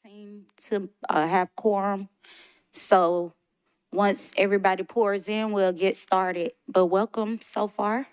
team to have quorum. So once everybody pours in, we'll get started. But welcome so far.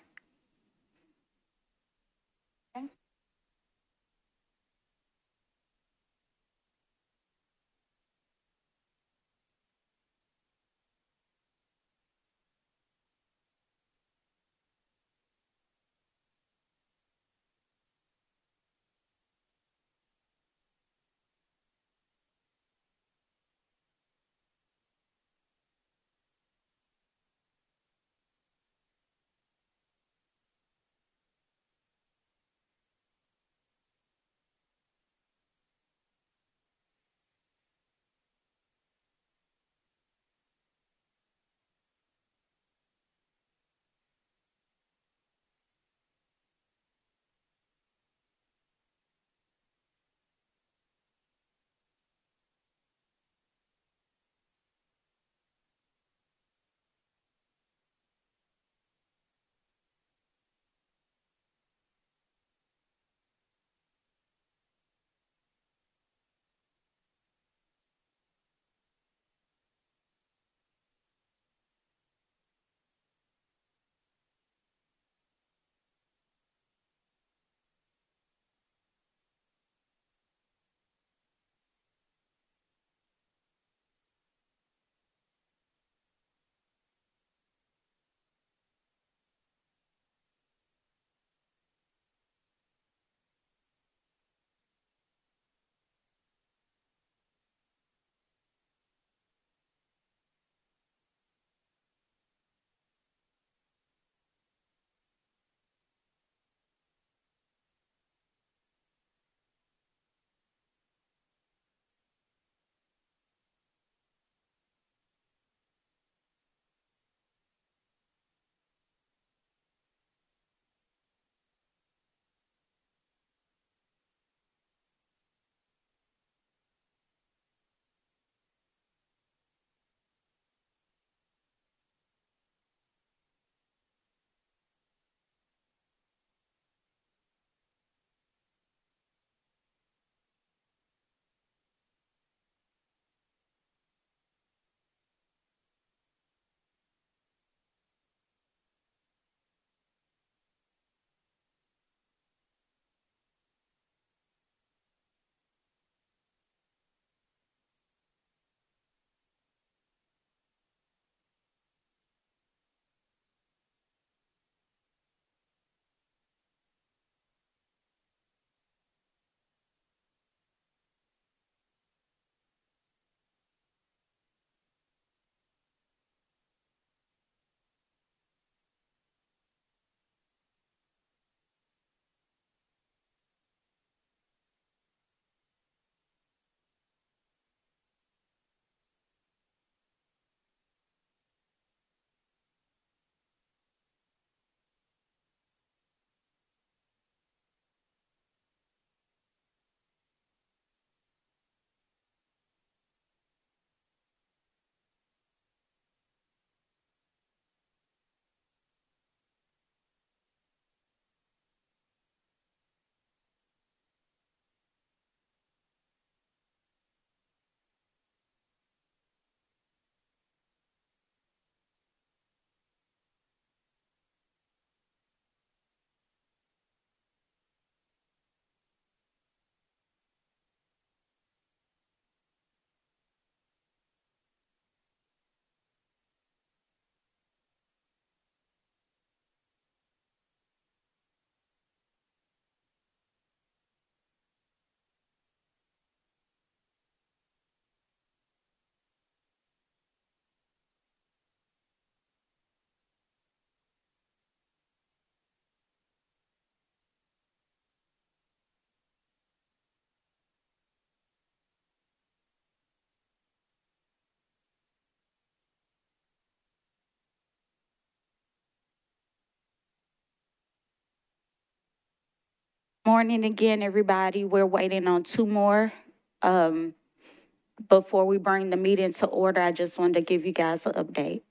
Morning again, everybody. We're waiting on two more. Um, Before we bring the meeting to order, I just wanted to give you guys an update.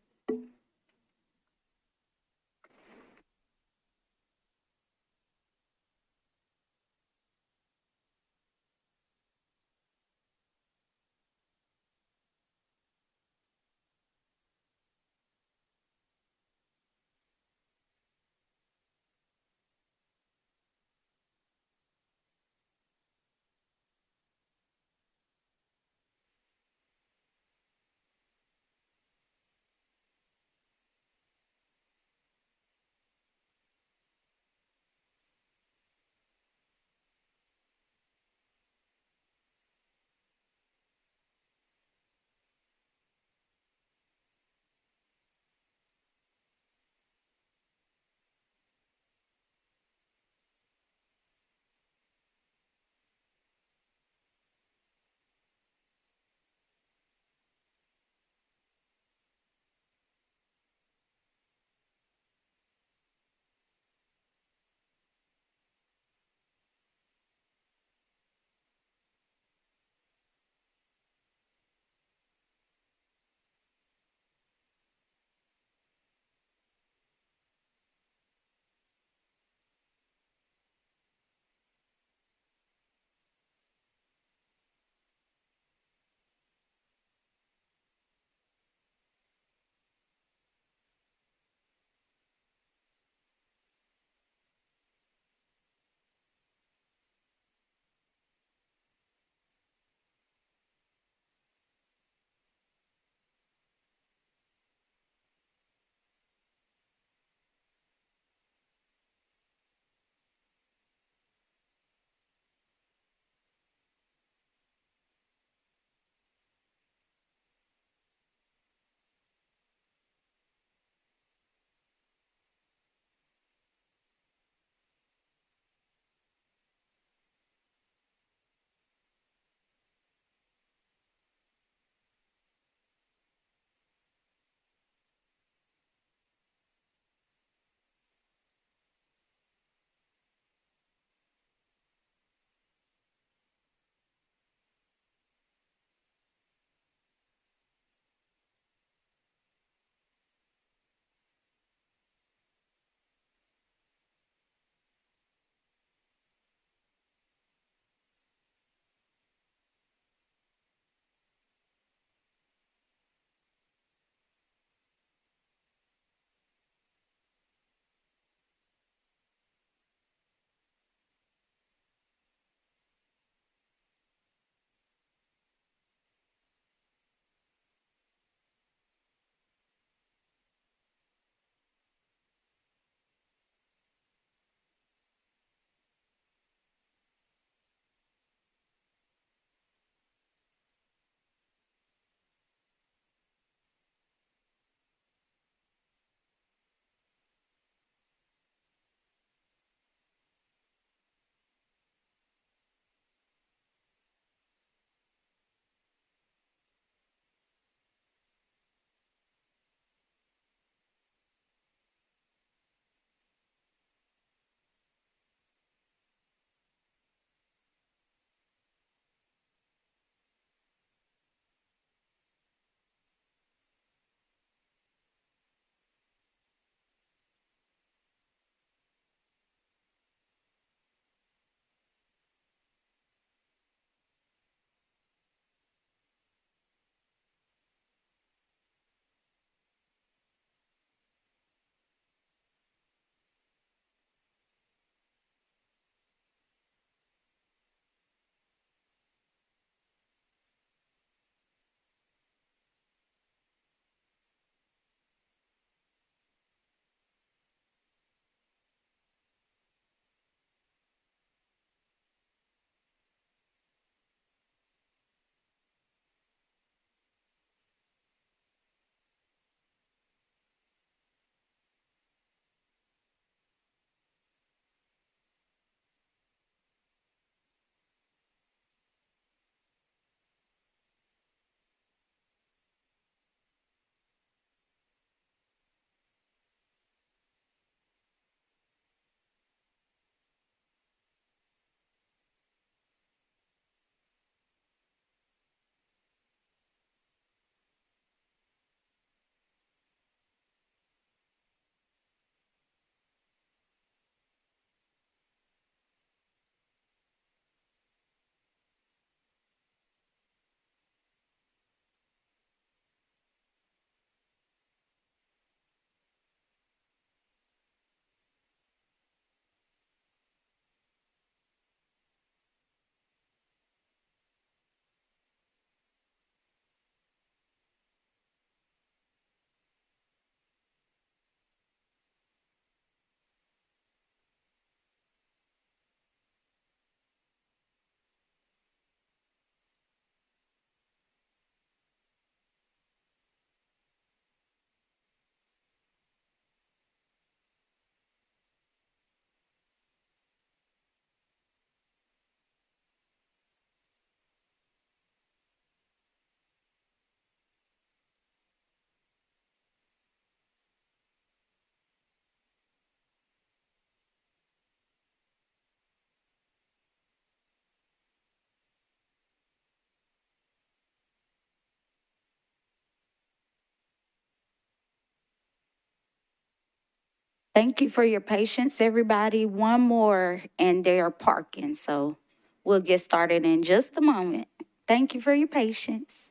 Thank you for your patience, everybody. One more, and they are parking, so we'll get started in just a moment. Thank you for your patience.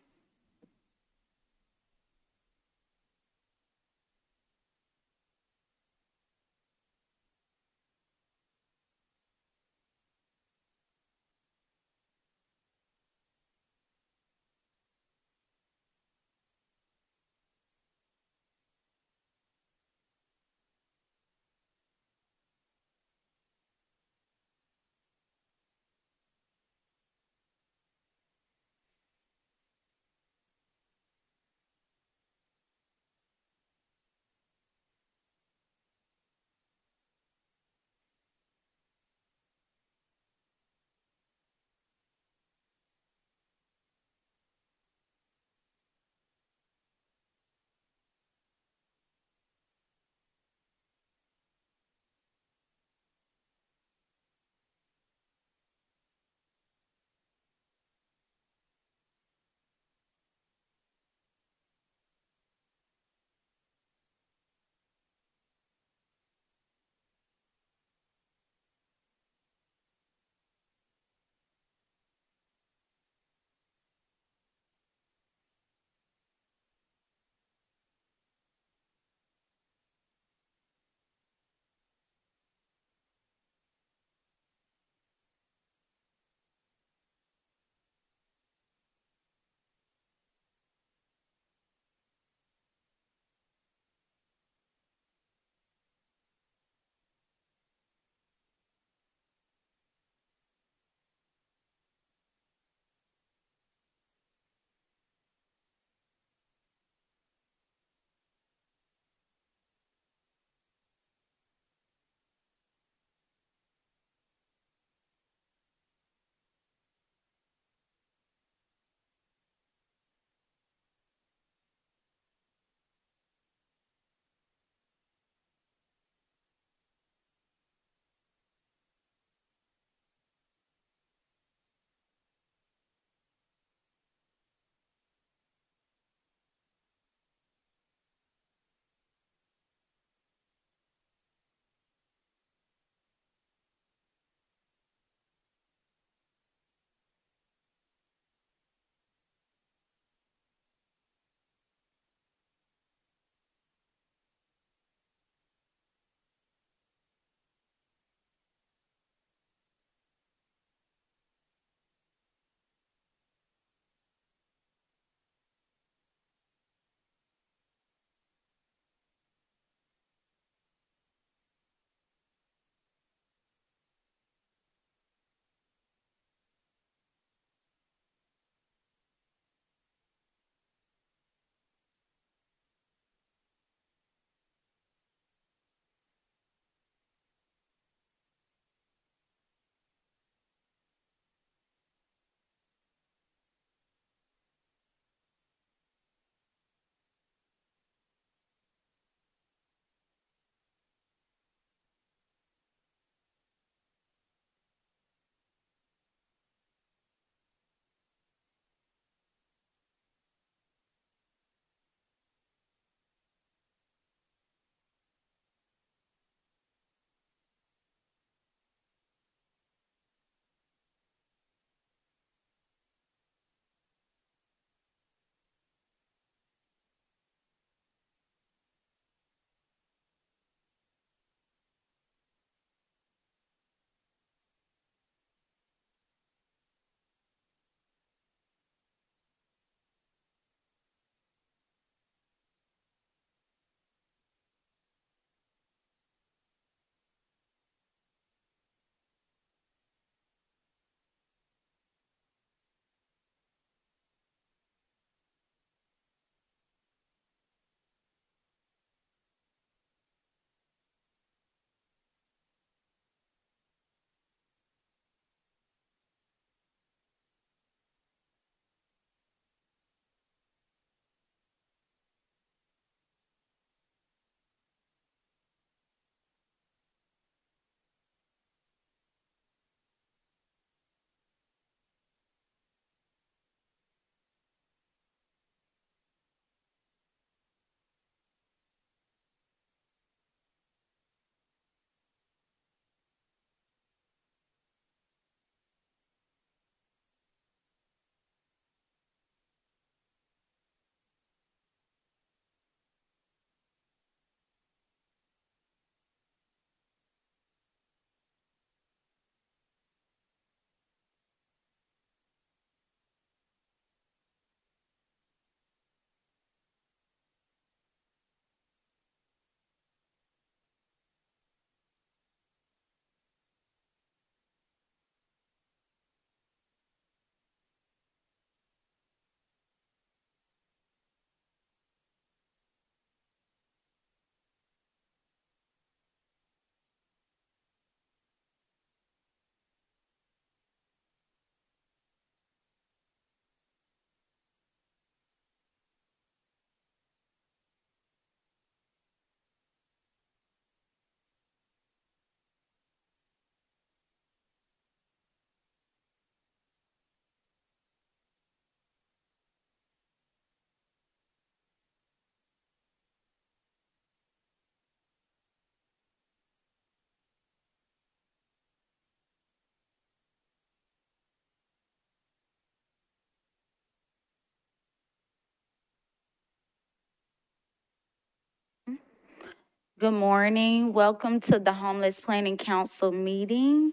Good morning. Welcome to the Homeless Planning Council meeting.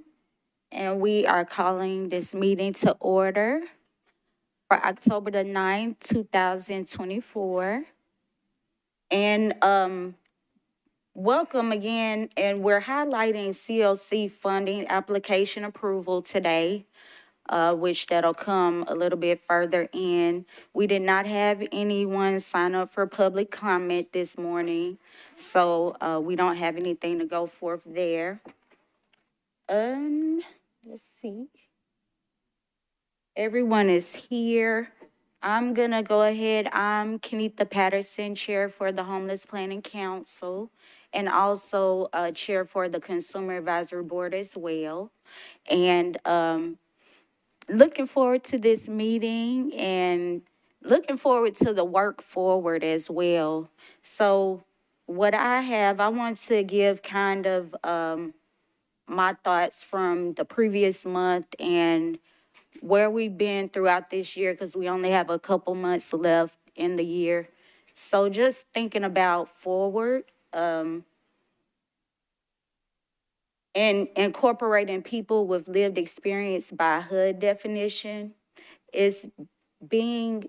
And we are calling this meeting to order for October the 9th, 2024. And welcome again. And we're highlighting CLC funding application approval today, which that'll come a little bit further in. We did not have anyone sign up for public comment this morning, so we don't have anything to go forth there. Let's see. Everyone is here. I'm gonna go ahead. I'm Kenita Patterson, Chair for the Homeless Planning Council, and also Chair for the Consumer Advisory Board as well. And looking forward to this meeting and looking forward to the work forward as well. So what I want to give kind of my thoughts from the previous month and where we've been throughout this year, because we only have a couple months left in the year. So just thinking about forward, and incorporating people with lived experience by HUD definition is being,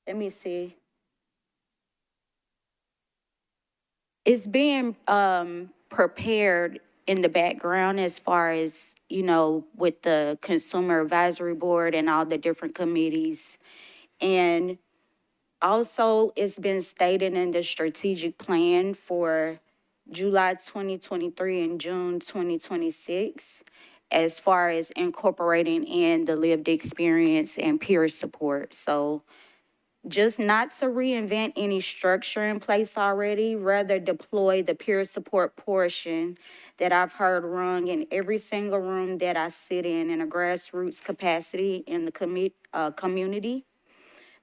let me see, it's being prepared in the background as far as, with the Consumer Advisory Board and all the different committees. And also, it's been stated in the strategic plan for July 2023 and June 2026, as far as incorporating in the lived experience and peer support. So just not to reinvent any structure in place already, rather deploy the peer support portion that I've heard rung in every single room that I sit in a grassroots capacity in the community.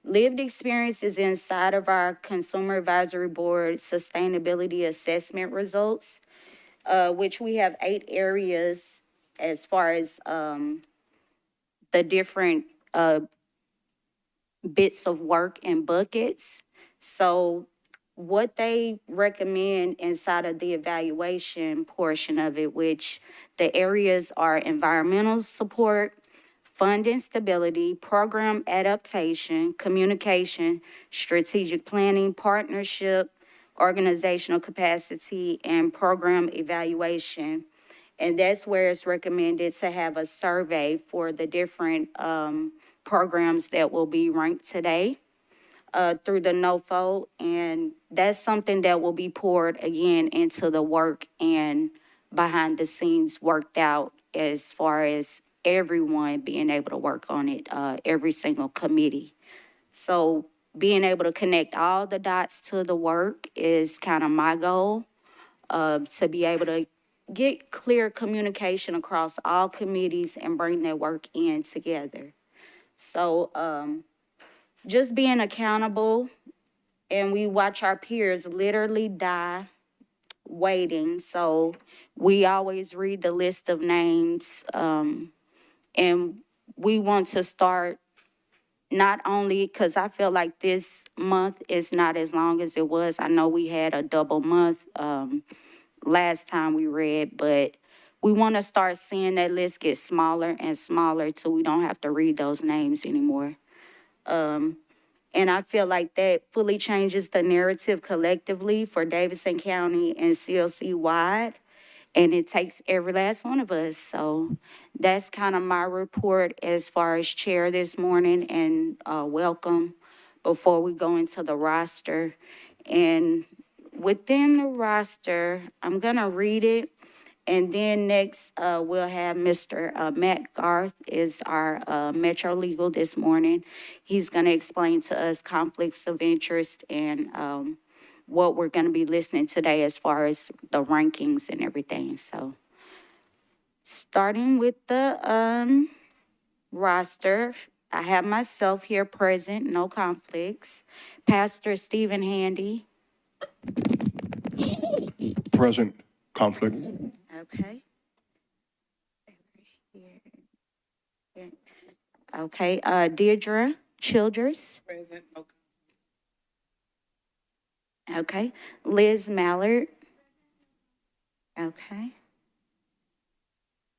Lived experience is inside of our Consumer Advisory Board sustainability assessment results, which we have 8 areas as far as the different bits of work and buckets. So what they recommend inside of the evaluation portion of it, which the areas are environmental support, fund and stability, program adaptation, communication, strategic planning, partnership, organizational capacity, and program evaluation. And that's where it's recommended to have a survey for the different programs that will be ranked today through the NOFO. And that's something that will be poured again into the work and behind the scenes worked out as far as everyone being able to work on it, every single committee. So being able to connect all the dots to the work is kind of my goal, to be able to get clear communication across all committees and bring that work in together. So just being accountable, and we watch our peers literally die waiting. So we always read the list of names, and we want to start not only because I feel like this month is not as long as it was. I know we had a double month last time we read, but we want to start seeing that list get smaller and smaller till we don't have to read those names anymore. And I feel like that fully changes the narrative collectively for Davidson County and CLC wide. And it takes every last one of us. So that's kind of my report as far as chair this morning, and welcome before we go into the roster. And within the roster, I'm going to read it. And then next, we'll have Mr. Matt Garth is our Metro Legal this morning. He's going to explain to us conflicts of interest and what we're going to be listening today as far as the rankings and everything. So starting with the roster, I have myself here present, no conflicts. Pastor Stephen Handy. Present. Conflict. Okay. Okay, Deirdre Childress. Present. Okay. Okay. Liz Mallard. Okay.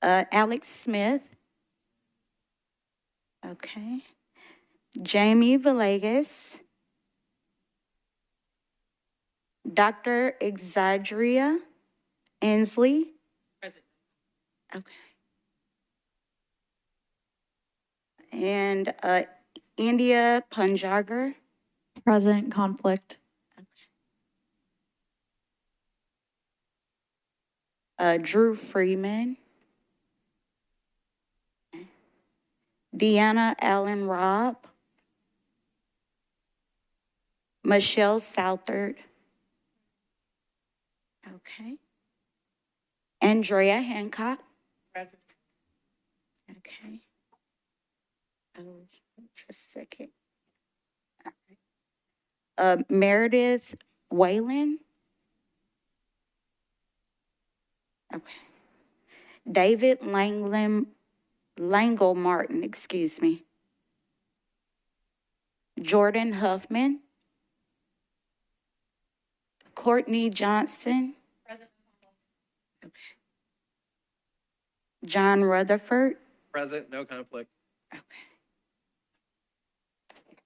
Alex Smith. Okay. Jamie Villegas. Dr. Exadria Inslee. Present. Okay. And India Punjagar. Present. Conflict. Drew Freeman. Deanna Allen Robb. Michelle Southard. Okay. Andrea Hancock. Present. Okay. Oh, just a second. Meredith Whalen. Okay. David Langle Martin, excuse me. Jordan Huffman. Courtney Johnson. Present. John Rutherford. Present, no conflict.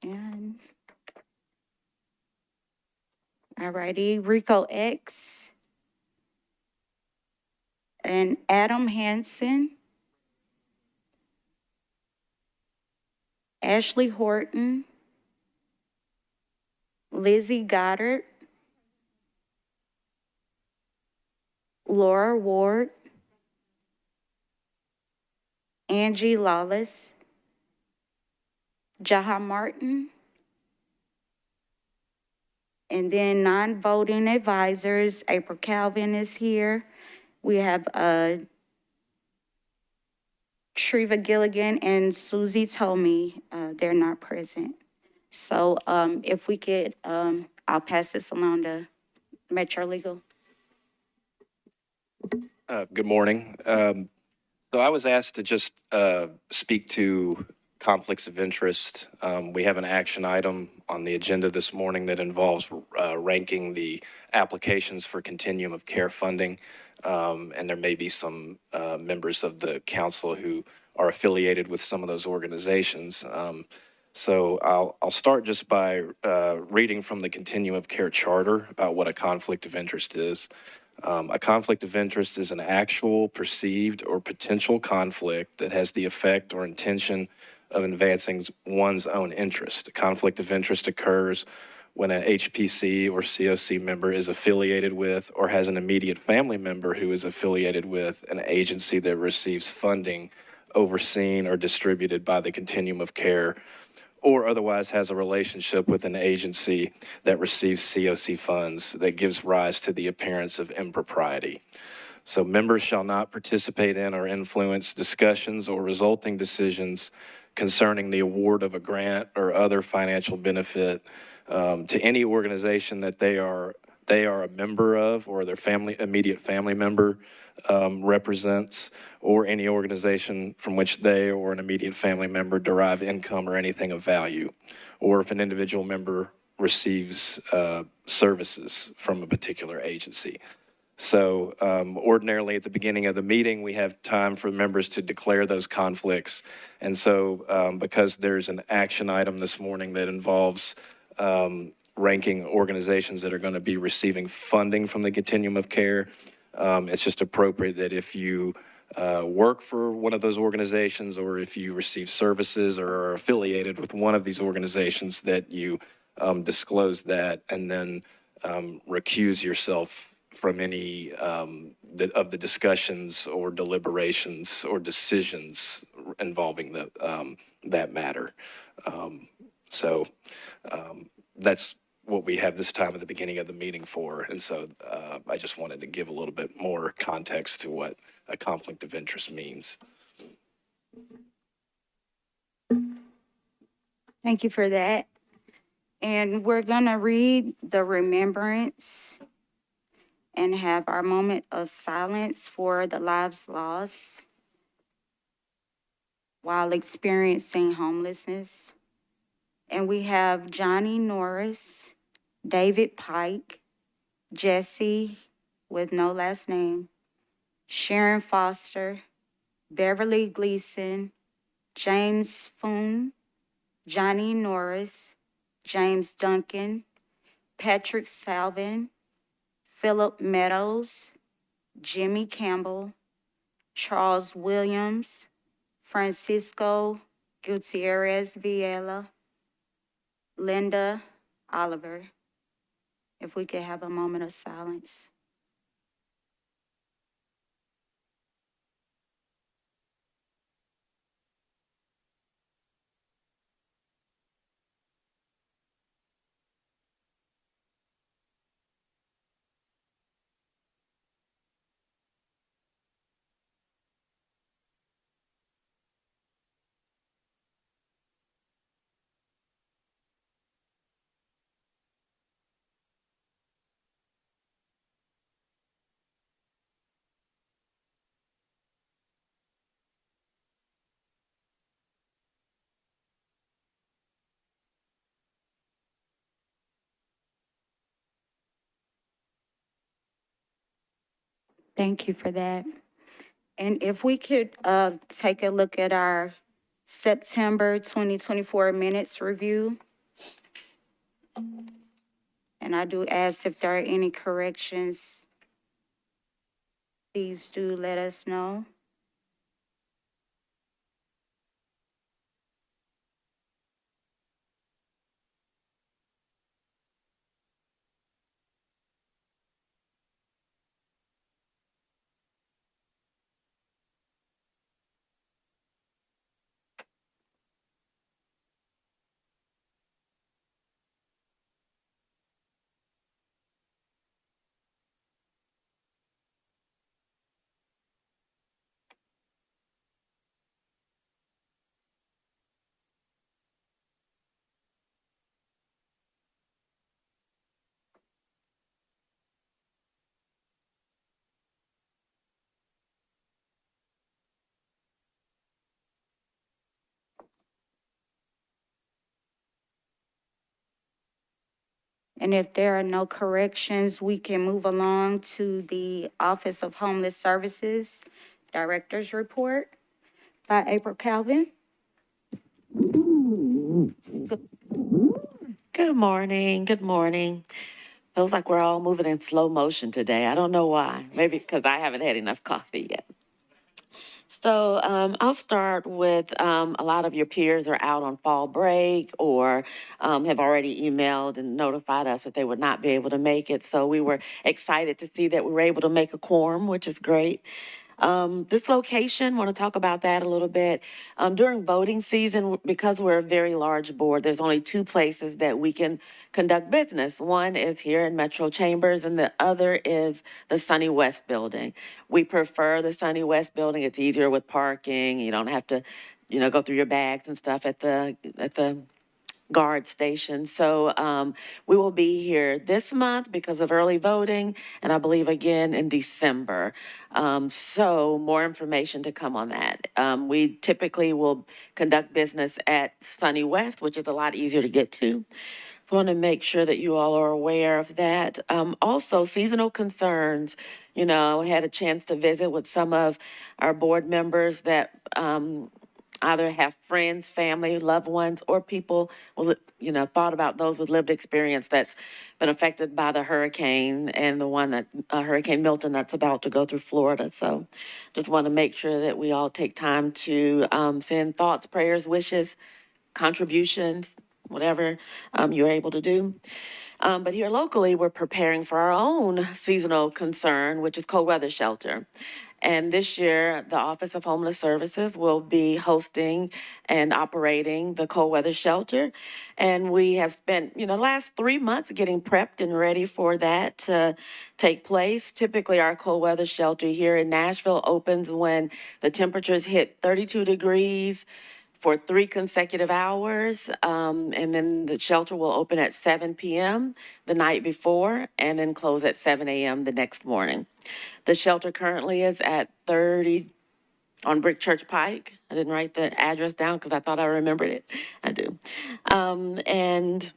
And alrighty, Rico X. And Adam Hansen. Ashley Horton. Lizzie Goddard. Laura Ward. Angie Lawless. Jaha Martin. And then non-voting advisors, April Calvin is here. We have Treva Gilligan and Susie Tomey. They're not present. So if we could, I'll pass this along to Metro Legal. Good morning. So I was asked to just speak to conflicts of interest. We have an action item on the agenda this morning that involves ranking the applications for continuum of care funding. And there may be some members of the council who are affiliated with some of those organizations. So I'll start just by reading from the continuum of care charter about what a conflict of interest is. A conflict of interest is an actual, perceived, or potential conflict that has the effect or intention of advancing one's own interest. A conflict of interest occurs when an HPC or COC member is affiliated with or has an immediate family member who is affiliated with an agency that receives funding overseen or distributed by the continuum of care, or otherwise has a relationship with an agency that receives COC funds that gives rise to the appearance of impropriety. So members shall not participate in or influence discussions or resulting decisions concerning the award of a grant or other financial benefit to any organization that they are a member of or their immediate family member represents, or any organization from which they or an immediate family member derive income or anything of value, or if an individual member receives services from a particular agency. So ordinarily at the beginning of the meeting, we have time for members to declare those conflicts. And so because there's an action item this morning that involves ranking organizations that are going to be receiving funding from the continuum of care, it's just appropriate that if you work for one of those organizations, or if you receive services or are affiliated with one of these organizations, that you disclose that and then recuse yourself from any of the discussions or deliberations or decisions involving that matter. So that's what we have this time at the beginning of the meeting for. And so I just wanted to give a little bit more context to what a conflict of interest means. Thank you for that. And we're gonna read the remembrance and have our moment of silence for the lives lost while experiencing homelessness. And we have Johnny Norris, David Pike, Jesse with no last name, Sharon Foster, Beverly Gleason, James Foon, Johnny Norris, James Duncan, Patrick Salvin, Philip Meadows, Jimmy Campbell, Charles Williams, Francisco Gutierrez Villela, Linda Oliver. If we could have a moment of silence. Thank you for that. And if we could take a look at our September 2024 minutes review. And I do ask if there are any corrections, please do let us know. And if there are no corrections, we can move along to the Office of Homeless Services Director's Report by April Calvin. Good morning. Good morning. Feels like we're all moving in slow motion today. I don't know why. Maybe because I haven't had enough coffee yet. So I'll start with a lot of your peers are out on fall break or have already emailed and notified us that they would not be able to make it. So we were excited to see that we were able to make a quorum, which is great. This location, want to talk about that a little bit. During voting season, because we're a very large board, there's only two places that we can conduct business. One is here in Metro Chambers, and the other is the Sunny West Building. We prefer the Sunny West Building. It's easier with parking. You don't have to, go through your bags and stuff at the guard station. So we will be here this month because of early voting, and I believe again in December. So more information to come on that. We typically will conduct business at Sunny West, which is a lot easier to get to. So I want to make sure that you all are aware of that. Also, seasonal concerns. I had a chance to visit with some of our board members that either have friends, family, loved ones, or people, thought about those with lived experience that's been affected by the hurricane and the one that, Hurricane Milton that's about to go through Florida. So just want to make sure that we all take time to send thoughts, prayers, wishes, contributions, whatever you're able to do. But here locally, we're preparing for our own seasonal concern, which is cold weather shelter. And this year, the Office of Homeless Services will be hosting and operating the cold weather shelter. And we have spent, the last 3 months getting prepped and ready for that to take place. Typically, our cold weather shelter here in Nashville opens when the temperatures hit 32 degrees for 3 consecutive hours. And then the shelter will open at 7 p.m. the night before and then close at 7 a.m. the next morning. The shelter currently is at 30 on Brick Church Pike. I didn't write the address down because I thought I remembered it. I do. And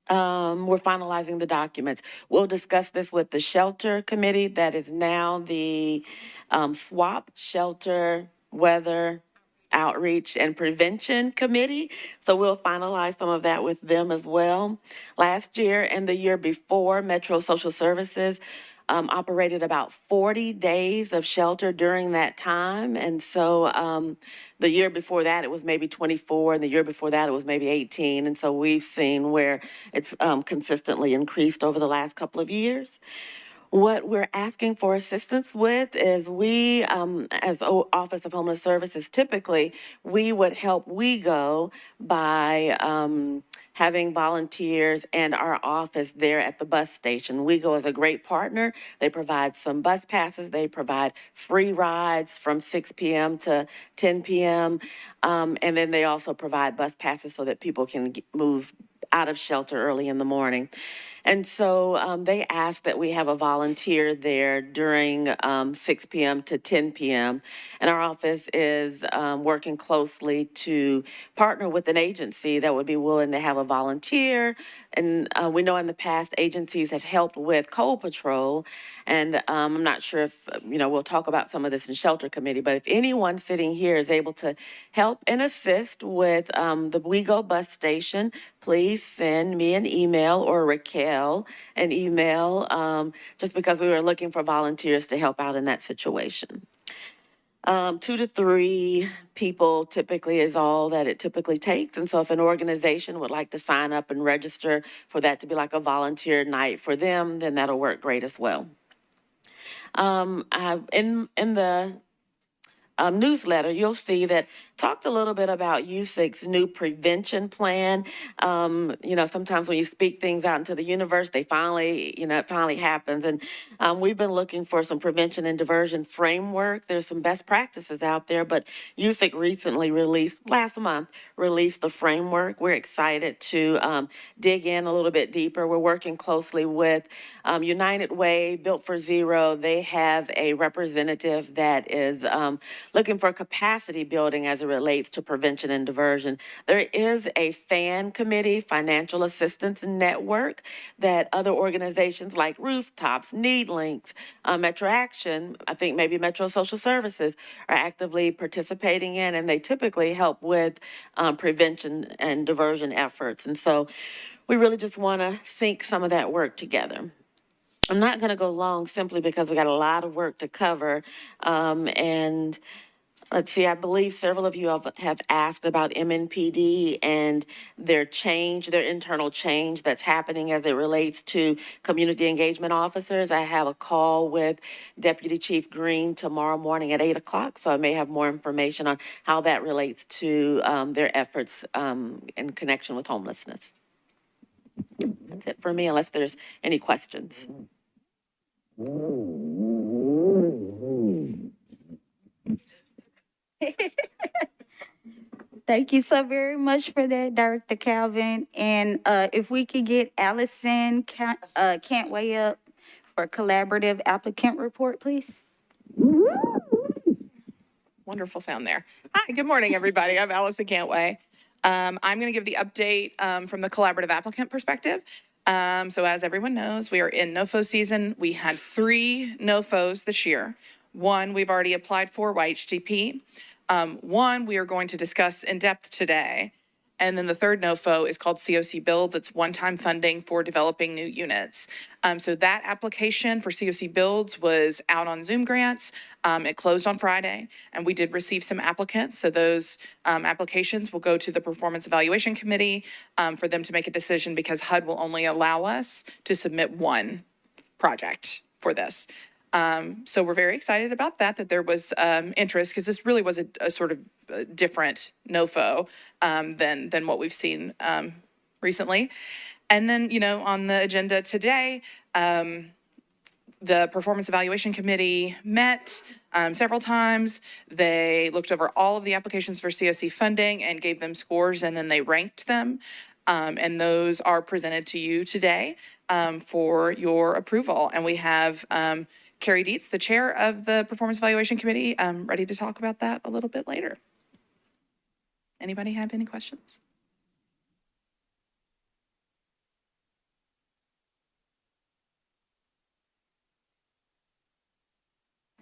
We're finalizing the documents. We'll discuss this with the shelter committee that is now the SWAP, Shelter, Weather, Outreach and Prevention Committee. So we'll finalize some of that with them as well. Last year and the year before, Metro Social Services operated about 40 days of shelter during that time. And so the year before that, it was maybe 24, and the year before that, it was maybe 18. And so we've seen where it's consistently increased over the last couple of years. What we're asking for assistance with is we, as Office of Homeless Services, typically, we would help WeGo by having volunteers and our office there at the bus station. WeGo is a great partner. They provide some bus passes. They provide free rides from 6 p.m. to 10 p.m. And then they also provide bus passes so that people can move out of shelter early in the morning. And so they asked that we have a volunteer there during 6 p.m. to 10 p.m. And our office is working closely to partner with an agency that would be willing to have a volunteer. And we know in the past agencies have helped with cold patrol. And I'm not sure if, we'll talk about some of this in shelter committee, but if anyone sitting here is able to help and assist with the WeGo bus station, please send me an email or Raquel an email, just because we were looking for volunteers to help out in that situation. 2 to 3 people typically is all that it typically takes. And so if an organization would like to sign up and register for that to be like a volunteer night for them, then that'll work great as well. In the newsletter, you'll see that talked a little bit about USIC's new prevention plan. Sometimes when you speak things out into the universe, they finally, it finally happens. And we've been looking for some prevention and diversion framework. There's some best practices out there, but USIC recently last month, released the framework. We're excited to dig in a little bit deeper. We're working closely with United Way, Built for Zero. They have a representative that is looking for capacity building as it relates to prevention and diversion. There is a FAN committee, Financial Assistance Network, that other organizations like Rooftops, NeedLinks, Metro Action, I think maybe Metro Social Services are actively participating in, and they typically help with prevention and diversion efforts. And so we really just want to sync some of that work together. I'm not going to go long simply because we got a lot of work to cover. And let's see, I believe several of you have asked about MNPD and their internal change that's happening as it relates to community engagement officers. I have a call with Deputy Chief Green tomorrow morning at 8 o'clock, so I may have more information on how that relates to their efforts in connection with homelessness. That's it for me, unless there's any questions. Thank you so very much for that, Director Calvin. And if we could get Allison Cantway up for collaborative applicant report, please. Wonderful sound there. Hi, good morning, everybody. I'm Allison Cantway. I'm going to give the update from the collaborative applicant perspective. So as everyone knows, we are in NOFO season. We had 3 NOFOs this year. 1 we've already applied for, YHTP. 1 we are going to discuss in depth today. And then the third NOFO is called COC Builds. It's one-time funding for developing new units. So that application for COC Builds was out on Zoom grants. It closed on Friday, and we did receive some applicants. So those applications will go to the Performance Evaluation Committee for them to make a decision, because HUD will only allow us to submit 1 project for this. So we're very excited about that there was interest, because this really was a sort of different NOFO than what we've seen recently. And then, on the agenda today, the Performance Evaluation Committee met several times. They looked over all of the applications for COC funding and gave them scores, and then they ranked them. And those are presented to you today for your approval. And we have Carrie Dietz, the chair of the Performance Evaluation Committee, ready to talk about that a little bit later. Anybody have any questions?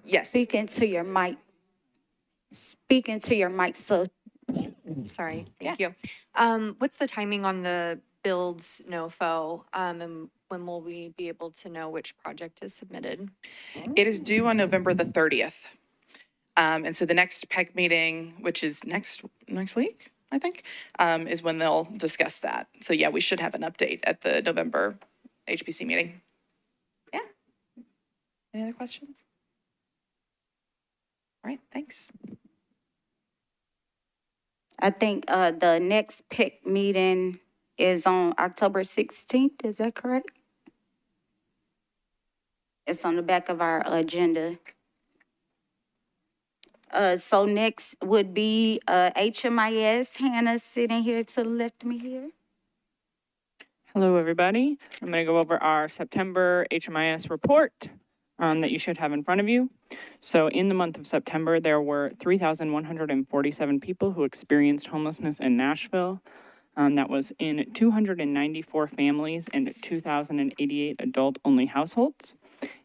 Yes. Speaking to your mic. Speaking to your mic, so Sorry, Yeah. thank you. What's the timing on the builds NOFO? And when will we be able to know which project is submitted? It is due on November the 30th. And so the next PEC meeting, which is next week, I think, is when they'll discuss that. So yeah, we should have an update at the November HPC meeting. Yeah. Any other questions? All right, thanks. I think the next PIC meeting is on October 16th. Is that correct? It's on the back of our agenda. So next would be HMIS. Hannah sitting here to the left of me here. Hello, everybody. I'm going to go over our September HMIS report that you should have in front of you. So in the month of September, there were 3,147 people who experienced homelessness in Nashville. That was in 294 families and 2,088 adult-only households.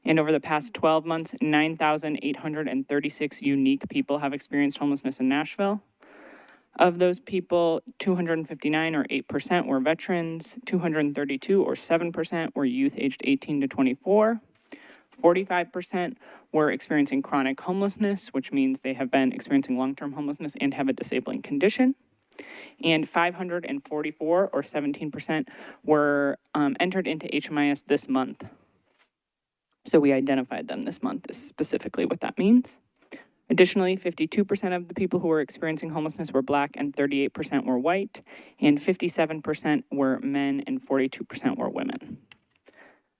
And over the past 12 months, 9,836 unique people have experienced homelessness in Nashville. Of those people, 259 or 8% were veterans, 232 or 7% were youth aged 18 to 24. 45% were experiencing chronic homelessness, which means they have been experiencing long-term homelessness and have a disabling condition. And 544 or 17% were entered into HMIS this month. So we identified them this month is specifically what that means. Additionally, 52% of the people who were experiencing homelessness were Black and 38% were white, and 57% were men and 42% were women.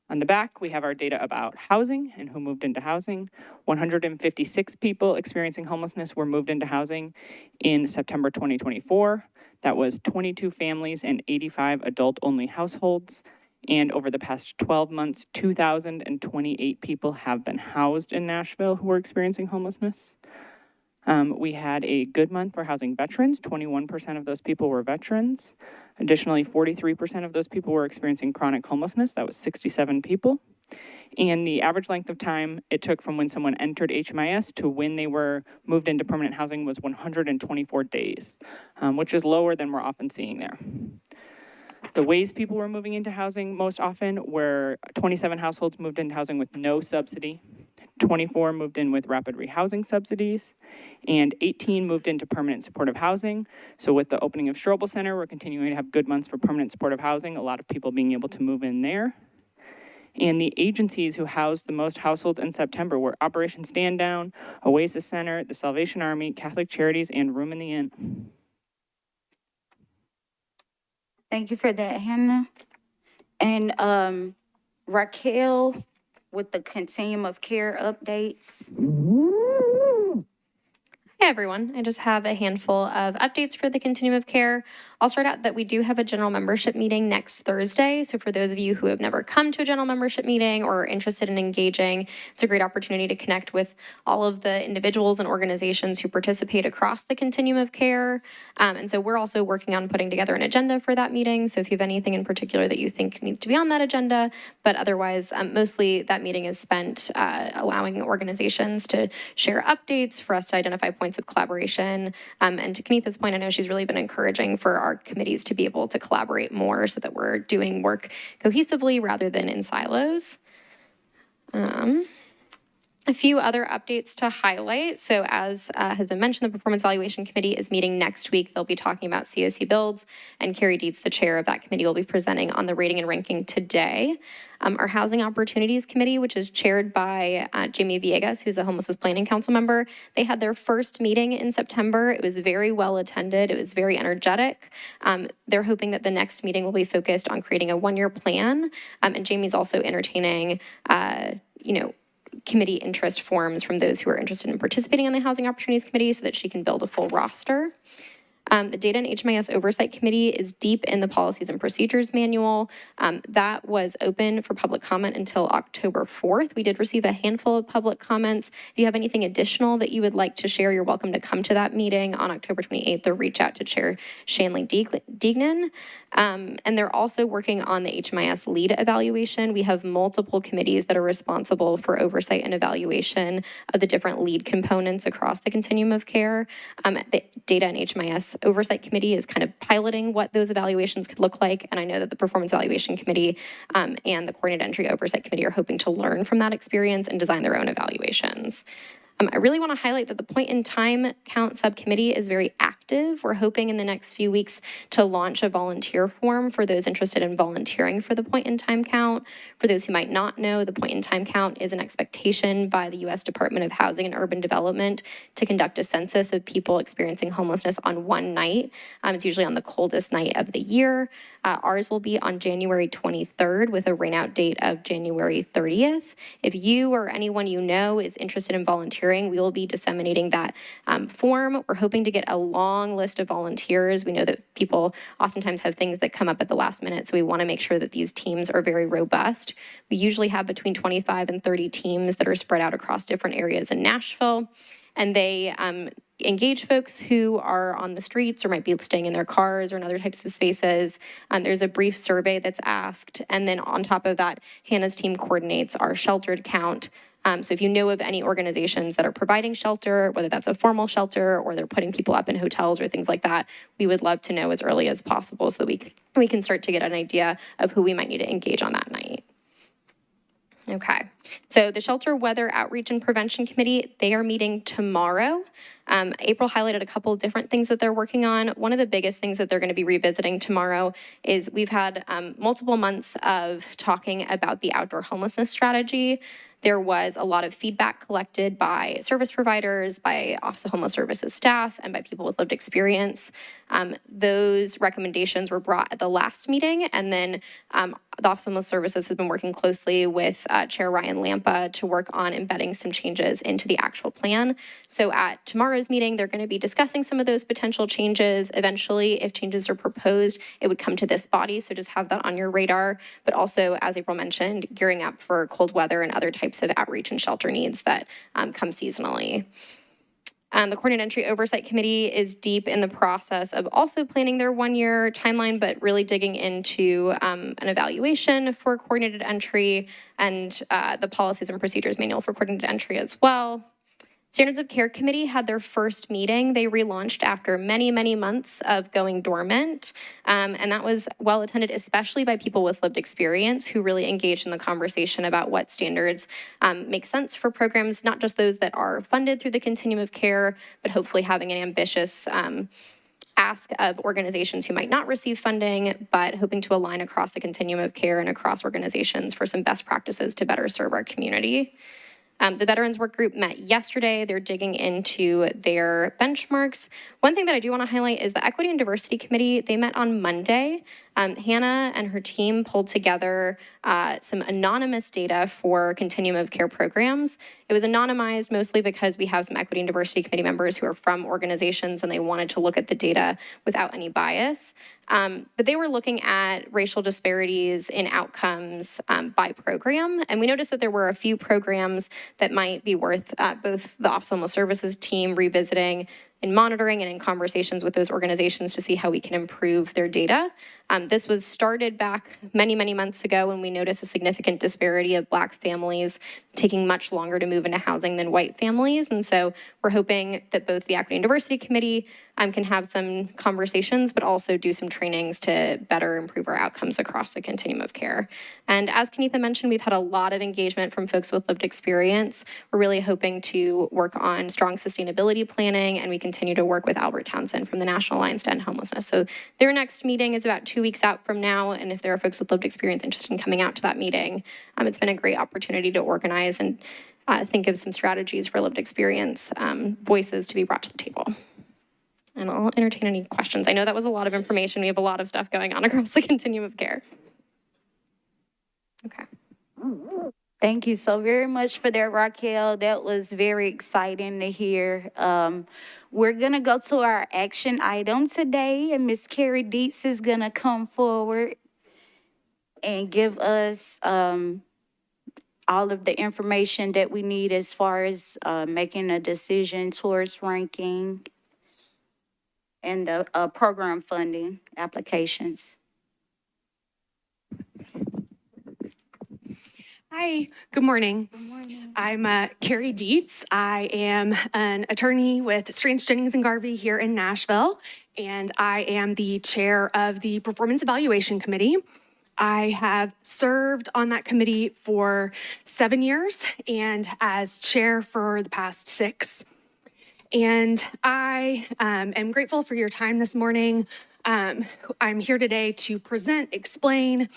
On the back, we have our data about housing and who moved into housing. 156 people experiencing homelessness were moved into housing in September 2024. That was 22 families and 85 adult-only households. And over the past 12 months, 2,028 people have been housed in Nashville who were experiencing homelessness. We had a good month for housing veterans. 21% of those people were veterans. Additionally, 43% of those people were experiencing chronic homelessness. That was 67 people. And the average length of time it took from when someone entered HMIS to when they were moved into permanent housing was 124 days, which is lower than we're often seeing there. The ways people were moving into housing most often were 27 households moved into housing with no subsidy, 24 moved in with rapid rehousing subsidies, and 18 moved into permanent supportive housing. So with the opening of Strobel Center, we're continuing to have good months for permanent supportive housing, a lot of people being able to move in there. And the agencies who housed the most households in September were Operation Stand Down, Oasis Center, the Salvation Army, Catholic Charities, and Room in the Inn. Thank you for that, Hannah. And Raquel with the continuum of care updates. Hey everyone, I just have a handful of updates for the continuum of care. I'll start out that we do have a general membership meeting next Thursday. So for those of you who have never come to a general membership meeting or are interested in engaging, it's a great opportunity to connect with all of the individuals and organizations who participate across the continuum of care. And so we're also working on putting together an agenda for that meeting. So if you have anything in particular that you think needs to be on that agenda, but otherwise, mostly that meeting is spent allowing organizations to share updates for us to identify points of collaboration. And to Kenitha's point, I know she's really been encouraging for our committees to be able to collaborate more so that we're doing work cohesively rather than in silos. A few other updates to highlight. So as has been mentioned, the Performance Evaluation Committee is meeting next week. They'll be talking about COC builds, and Carrie Dietz, the chair of that committee, will be presenting on the rating and ranking today. Our Housing Opportunities Committee, which is chaired by Jamie Villegas, who's a Homelessness Planning Council member, they had their first meeting in September. It was very well attended. It was very energetic. They're hoping that the next meeting will be focused on creating a one-year plan. And Jamie's also entertaining, committee interest forms from those who are interested in participating in the Housing Opportunities Committee so that she can build a full roster. The Data and HMIS Oversight Committee is deep in the Policies and Procedures Manual. That was open for public comment until October 4th. We did receive a handful of public comments. If you have anything additional that you would like to share, you're welcome to come to that meeting on October 28th or reach out to Chair Shanley Deignan. And they're also working on the HMIS lead evaluation. We have multiple committees that are responsible for oversight and evaluation of the different lead components across the continuum of care. The Data and HMIS Oversight Committee is kind of piloting what those evaluations could look like. And I know that the Performance Evaluation Committee and the Coordinated Entry Oversight Committee are hoping to learn from that experience and design their own evaluations. I really want to highlight that the point in time count subcommittee is very active. We're hoping in the next few weeks to launch a volunteer form for those interested in volunteering for the point in time count. For those who might not know, the point in time count is an expectation by the U.S. Department of Housing and Urban Development to conduct a census of people experiencing homelessness on one night. It's usually on the coldest night of the year. Ours will be on January 23rd with a rainout date of January 30th. If you or anyone you know is interested in volunteering, we will be disseminating that form. We're hoping to get a long list of volunteers. We know that people oftentimes have things that come up at the last minute, so we want to make sure that these teams are very robust. We usually have between 25 and 30 teams that are spread out across different areas in Nashville, and they engage folks who are on the streets or might be staying in their cars or in other types of spaces. There's a brief survey that's asked. And then on top of that, Hannah's team coordinates our sheltered count. So if you know of any organizations that are providing shelter, whether that's a formal shelter or they're putting people up in hotels or things like that, we would love to know as early as possible so that we can start to get an idea of who we might need to engage on that night. Okay, so the Shelter Weather Outreach and Prevention Committee, they are meeting tomorrow. April highlighted a couple of different things that they're working on. One of the biggest things that they're going to be revisiting tomorrow is we've had multiple months of talking about the outdoor homelessness strategy. There was a lot of feedback collected by service providers, by Office of Homeless Services staff, and by people with lived experience. Those recommendations were brought at the last meeting, and then the Office of Homeless Services has been working closely with Chair Ryan Lampa to work on embedding some changes into the actual plan. So at tomorrow's meeting, they're going to be discussing some of those potential changes. Eventually, if changes are proposed, it would come to this body, so just have that on your radar. But also, as April mentioned, gearing up for cold weather and other types of outreach and shelter needs that come seasonally. The Coordinated Entry Oversight Committee is deep in the process of also planning their one-year timeline, but really digging into an evaluation for coordinated entry and the Policies and Procedures Manual for coordinated entry as well. Standards of Care Committee had their first meeting. They relaunched after many, many months of going dormant. And that was well attended, especially by people with lived experience who really engaged in the conversation about what standards make sense for programs, not just those that are funded through the continuum of care, but hopefully having an ambitious ask of organizations who might not receive funding, but hoping to align across the continuum of care and across organizations for some best practices to better serve our community. The Veterans Work Group met yesterday. They're digging into their benchmarks. One thing that I do want to highlight is the Equity and Diversity Committee. They met on Monday. Hannah and her team pulled together some anonymous data for continuum of care programs. It was anonymized mostly because we have some Equity and Diversity Committee members who are from organizations and they wanted to look at the data without any bias. But they were looking at racial disparities in outcomes by program. And we noticed that there were a few programs that might be worth both the Office of Homeless Services team revisiting in monitoring and in conversations with those organizations to see how we can improve their data. This was started back many, many months ago when we noticed a significant disparity of Black families taking much longer to move into housing than white families. And so we're hoping that both the Equity and Diversity Committee can have some conversations, but also do some trainings to better improve our outcomes across the continuum of care. And as Kenitha mentioned, we've had a lot of engagement from folks with lived experience. We're really hoping to work on strong sustainability planning, and we continue to work with Albert Townsend from the National Alliance to End Homelessness. So their next meeting is about 2 weeks out from now, and if there are folks with lived experience interested in coming out to that meeting, it's been a great opportunity to organize and think of some strategies for lived experience voices to be brought to the table. And I'll entertain any questions. I know that was a lot of information. We have a lot of stuff going on across the continuum of care. Okay. Thank you so very much for that, Raquel. That was very exciting to hear. We're gonna go to our action item today, and Miss Carrie Dietz is gonna come forward and give us all of the information that we need as far as making a decision towards ranking and the program funding applications. Hi, good morning. I'm Carrie Dietz. I am an attorney with Strange, Jennings, and Garvey here in Nashville, and I am the chair of the Performance Evaluation Committee. I have served on that committee for 7 years and as chair for the past 6. And I am grateful for your time this morning. I'm here today to present, explain,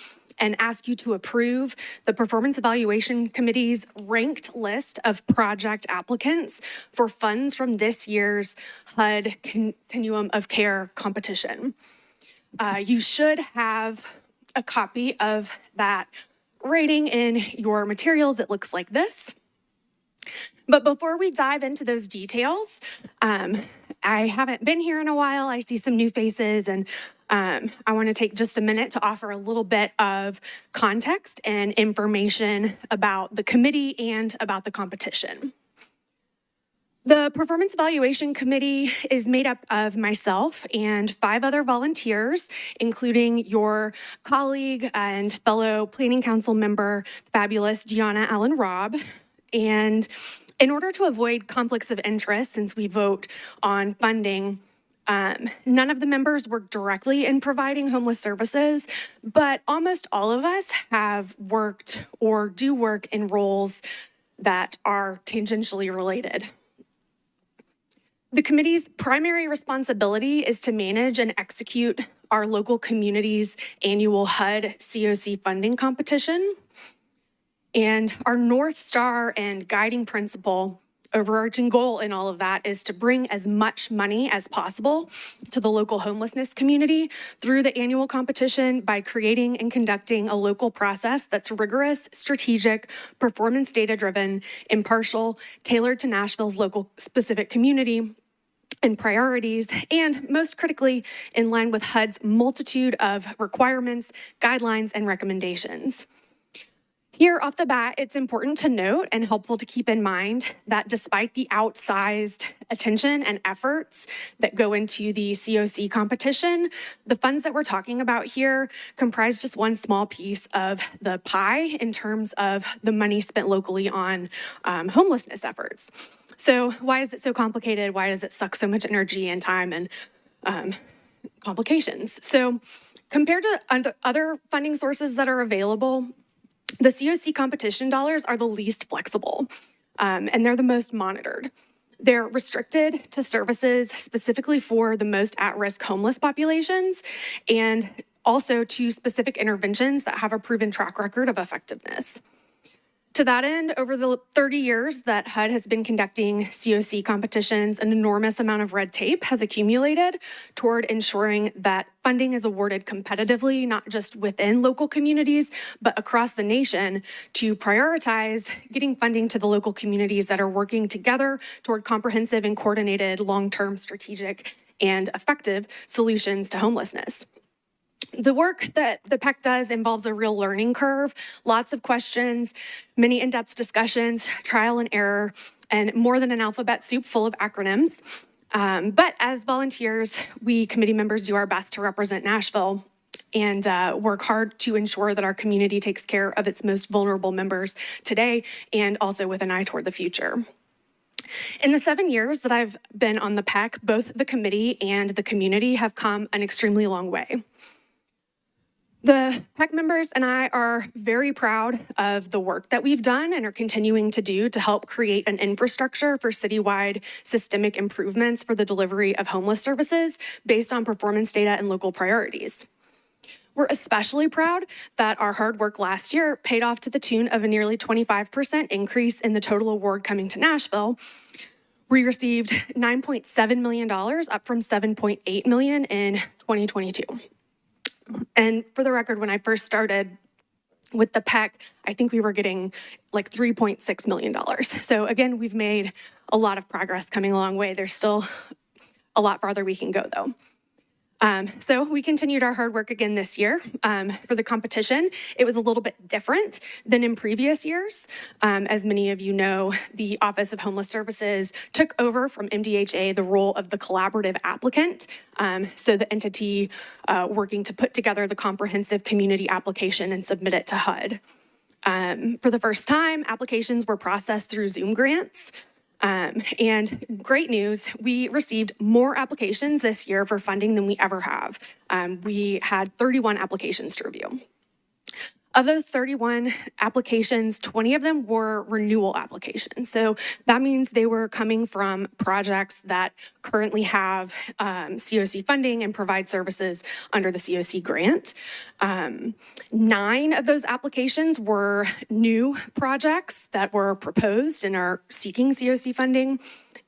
and ask you to approve the Performance Evaluation Committee's ranked list of project applicants for funds from this year's HUD Continuum of Care competition. You should have a copy of that rating in your materials. It looks like this. But before we dive into those details, I haven't been here in a while. I see some new faces, and I want to take just a minute to offer a little bit of context and information about the committee and about the competition. The Performance Evaluation Committee is made up of myself and 5 other volunteers, including your colleague and fellow Planning Council member, fabulous Gianna Allen Robb. And in order to avoid conflicts of interest, since we vote on funding, none of the members work directly in providing homeless services, but almost all of us have worked or do work in roles that are tangentially related. The committee's primary responsibility is to manage and execute our local community's annual HUD COC funding competition. And our North Star and guiding principle, overarching goal in all of that, is to bring as much money as possible to the local homelessness community through the annual competition by creating and conducting a local process that's rigorous, strategic, performance data-driven, impartial, tailored to Nashville's local specific community and priorities, and most critically, in line with HUD's multitude of requirements, guidelines, and recommendations. Here off the bat, it's important to note and helpful to keep in mind that despite the outsized attention and efforts that go into the COC competition, the funds that we're talking about here comprise just one small piece of the pie in terms of the money spent locally on homelessness efforts. So why is it so complicated? Why does it suck so much energy and time and complications? So compared to other funding sources that are available, the COC competition dollars are the least flexible, and they're the most monitored. They're restricted to services specifically for the most at-risk homeless populations, and also to specific interventions that have a proven track record of effectiveness. To that end, over the 30 years that HUD has been conducting COC competitions, an enormous amount of red tape has accumulated toward ensuring that funding is awarded competitively, not just within local communities, but across the nation to prioritize getting funding to the local communities that are working together toward comprehensive and coordinated long-term strategic and effective solutions to homelessness. The work that the PEC does involves a real learning curve, lots of questions, many in-depth discussions, trial and error, and more than an alphabet soup full of acronyms. But as volunteers, we committee members do our best to represent Nashville and work hard to ensure that our community takes care of its most vulnerable members today and also with an eye toward the future. In the 7 years that I've been on the PEC, both the committee and the community have come an extremely long way. The PEC members and I are very proud of the work that we've done and are continuing to do to help create an infrastructure for citywide systemic improvements for the delivery of homeless services based on performance data and local priorities. We're especially proud that our hard work last year paid off to the tune of a nearly 25% increase in the total award coming to Nashville. We received $9.7 million, up from $7.8 million in 2022. And for the record, when I first started, With the PEC, I think we were getting like $3.6 million. So again, we've made a lot of progress, coming a long way. There's still a lot farther we can go though. So we continued our hard work again this year. For the competition, it was a little bit different than in previous years. As many of you know, the Office of Homeless Services took over from MDHA the role of the collaborative applicant. So the entity working to put together the comprehensive community application and submit it to HUD. For the first time, applications were processed through Zoom grants. And great news, we received more applications this year for funding than we ever have. We had 31 applications to review. Of those 31 applications, 20 of them were renewal applications. So that means they were coming from projects that currently have COC funding and provide services under the COC grant. 9 of those applications were new projects that were proposed and are seeking COC funding.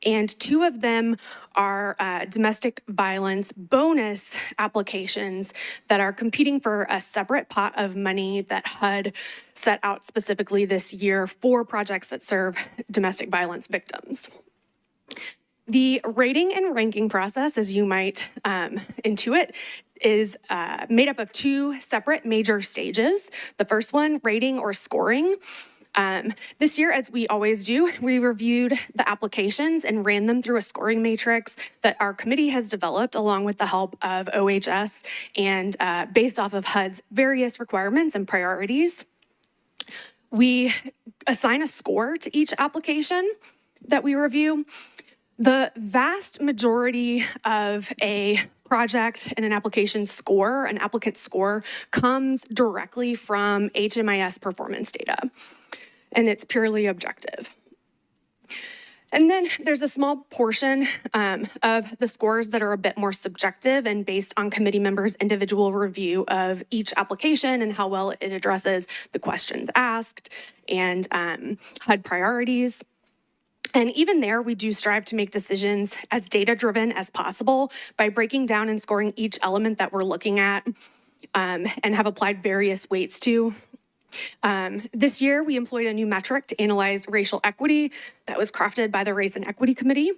And 2 of them are domestic violence bonus applications that are competing for a separate pot of money that HUD set out specifically this year for projects that serve domestic violence victims. The rating and ranking process, as you might intuit, is made up of 2 separate major stages. The first one, rating or scoring. This year, as we always do, we reviewed the applications and ran them through a scoring matrix that our committee has developed along with the help of OHS and based off of HUD's various requirements and priorities. We assign a score to each application that we review. The vast majority of a project and an application score, an applicant score, comes directly from HMIS performance data, and it's purely objective. And then there's a small portion of the scores that are a bit more subjective and based on committee members' individual review of each application and how well it addresses the questions asked and HUD priorities. And even there, we do strive to make decisions as data-driven as possible by breaking down and scoring each element that we're looking at and have applied various weights to. This year, we employed a new metric to analyze racial equity that was crafted by the Race and Equity Committee.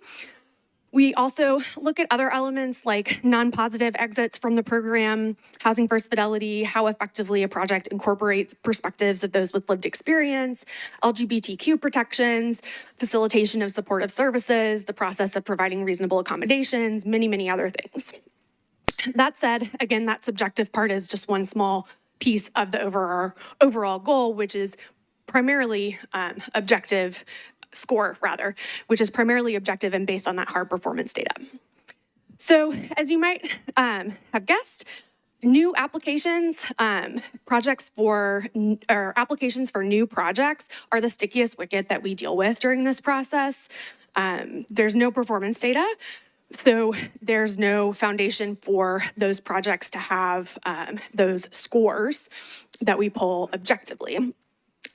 We also look at other elements like non-positive exits from the program, housing first fidelity, how effectively a project incorporates perspectives of those with lived experience, LGBTQ protections, facilitation of supportive services, the process of providing reasonable accommodations, many, many other things. That said, again, that subjective part is just one small piece of the overall goal, which is primarily objective score, rather, which is primarily objective and based on that hard performance data. So as you might have guessed, new applications, applications for new projects are the stickiest wicket that we deal with during this process. There's no performance data, so there's no foundation for those projects to have those scores that we pull objectively.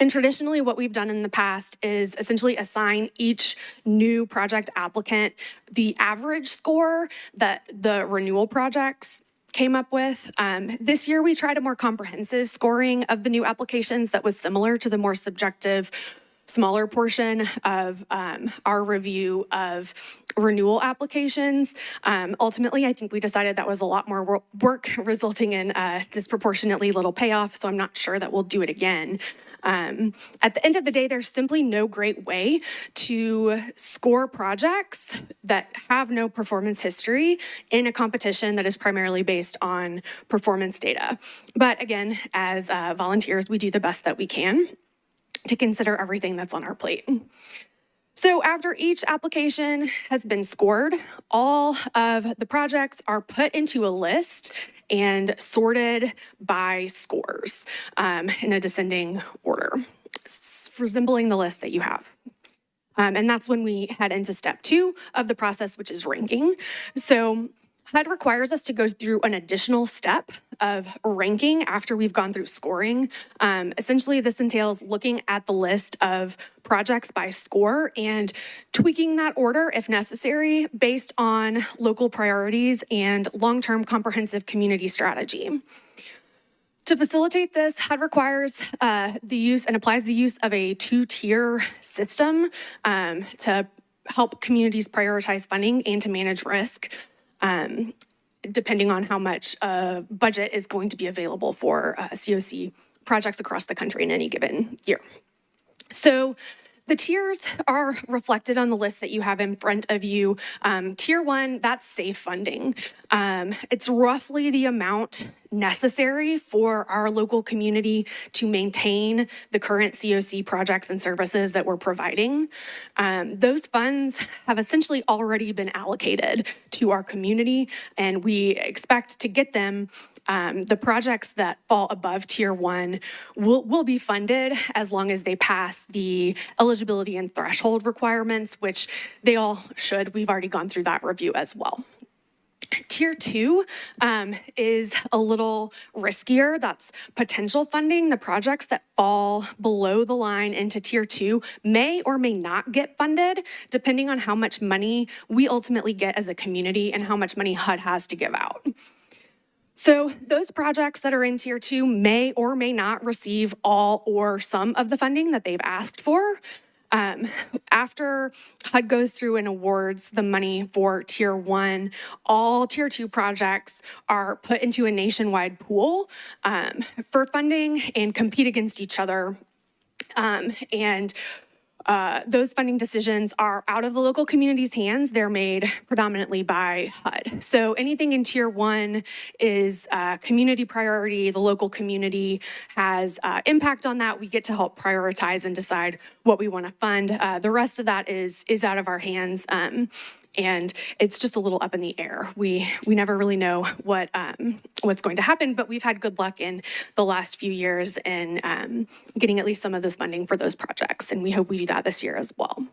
And traditionally, what we've done in the past is essentially assign each new project applicant the average score that the renewal projects came up with. This year, we tried a more comprehensive scoring of the new applications that was similar to the more subjective, smaller portion of our review of renewal applications. Ultimately, I think we decided that was a lot more work, resulting in disproportionately little payoff, so I'm not sure that we'll do it again. At the end of the day, there's simply no great way to score projects that have no performance history in a competition that is primarily based on performance data. But again, as volunteers, we do the best that we can to consider everything that's on our plate. So after each application has been scored, all of the projects are put into a list and sorted by scores in a descending order, resembling the list that you have. And that's when we head into step 2 of the process, which is ranking. So HUD requires us to go through an additional step of ranking after we've gone through scoring. Essentially, this entails looking at the list of projects by score and tweaking that order if necessary based on local priorities and long-term comprehensive community strategy. To facilitate this, HUD requires the use and applies the use of a two-tier system to help communities prioritize funding and to manage risk, depending on how much budget is going to be available for COC projects across the country in any given year. So the tiers are reflected on the list that you have in front of you. Tier 1, that's safe funding. It's roughly the amount necessary for our local community to maintain the current COC projects and services that we're providing. Those funds have essentially already been allocated to our community, and we expect to get them. The projects that fall above Tier 1 will be funded as long as they pass the eligibility and threshold requirements, which they all should. We've already gone through that review as well. Tier 2 is a little riskier. That's potential funding. The projects that fall below the line into Tier 2 may or may not get funded, depending on how much money we ultimately get as a community and how much money HUD has to give out. So those projects that are in Tier 2 may or may not receive all or some of the funding that they've asked for. After HUD goes through and awards the money for Tier 1, all Tier 2 projects are put into a nationwide pool for funding and compete against each other. Those funding decisions are out of the local community's hands. They're made predominantly by HUD. So anything in Tier 1 is community priority. The local community has impact on that. We get to help prioritize and decide what we want to fund. The rest of that is out of our hands. And it's just a little up in the air. We never really know what's going to happen, but we've had good luck in the last few years in getting at least some of this funding for those projects, and we hope we do that this year as well.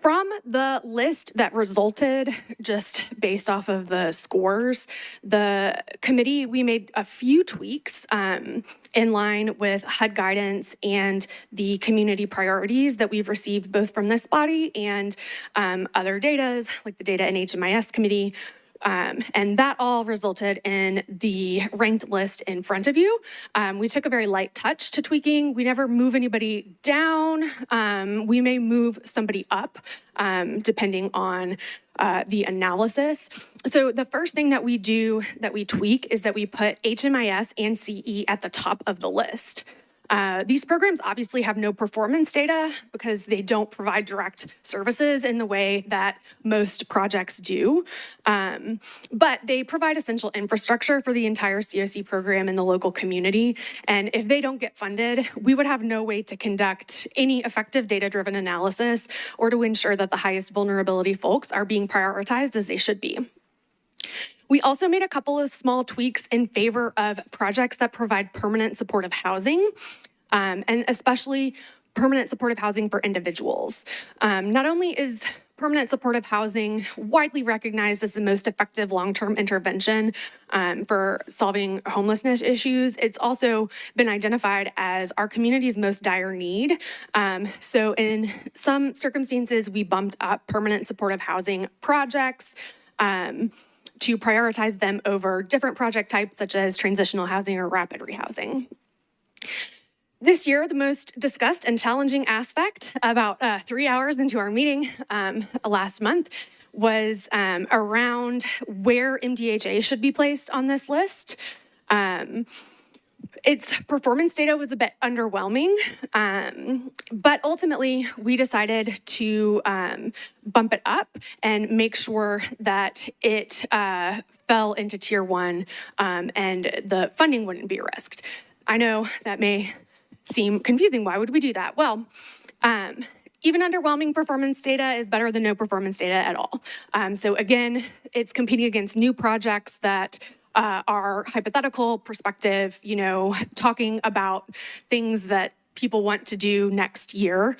From the list that resulted just based off of the scores, the committee, we made a few tweaks in line with HUD guidance and the community priorities that we've received both from this body and other datas like the Data and HMIS committee. And that all resulted in the ranked list in front of you. We took a very light touch to tweaking. We never move anybody down. We may move somebody up depending on the analysis. So the first thing that we do, that we tweak, is that we put HMIS and CE at the top of the list. These programs obviously have no performance data because they don't provide direct services in the way that most projects do. But they provide essential infrastructure for the entire COC program in the local community. And if they don't get funded, we would have no way to conduct any effective data-driven analysis or to ensure that the highest vulnerability folks are being prioritized as they should be. We also made a couple of small tweaks in favor of projects that provide permanent supportive housing, and especially permanent supportive housing for individuals. Not only is permanent supportive housing widely recognized as the most effective long-term intervention for solving homelessness issues, it's also been identified as our community's most dire need. So in some circumstances, we bumped up permanent supportive housing projects to prioritize them over different project types such as transitional housing or rapid rehousing. This year, the most discussed and challenging aspect, about 3 hours into our meeting last month, was around where MDHA should be placed on this list. Its performance data was a bit underwhelming, but ultimately we decided to bump it up and make sure that it fell into Tier 1 and the funding wouldn't be risked. I know that may seem confusing. Why would we do that? Well, even underwhelming performance data is better than no performance data at all. So again, it's competing against new projects that are hypothetical, prospective, talking about things that people want to do next year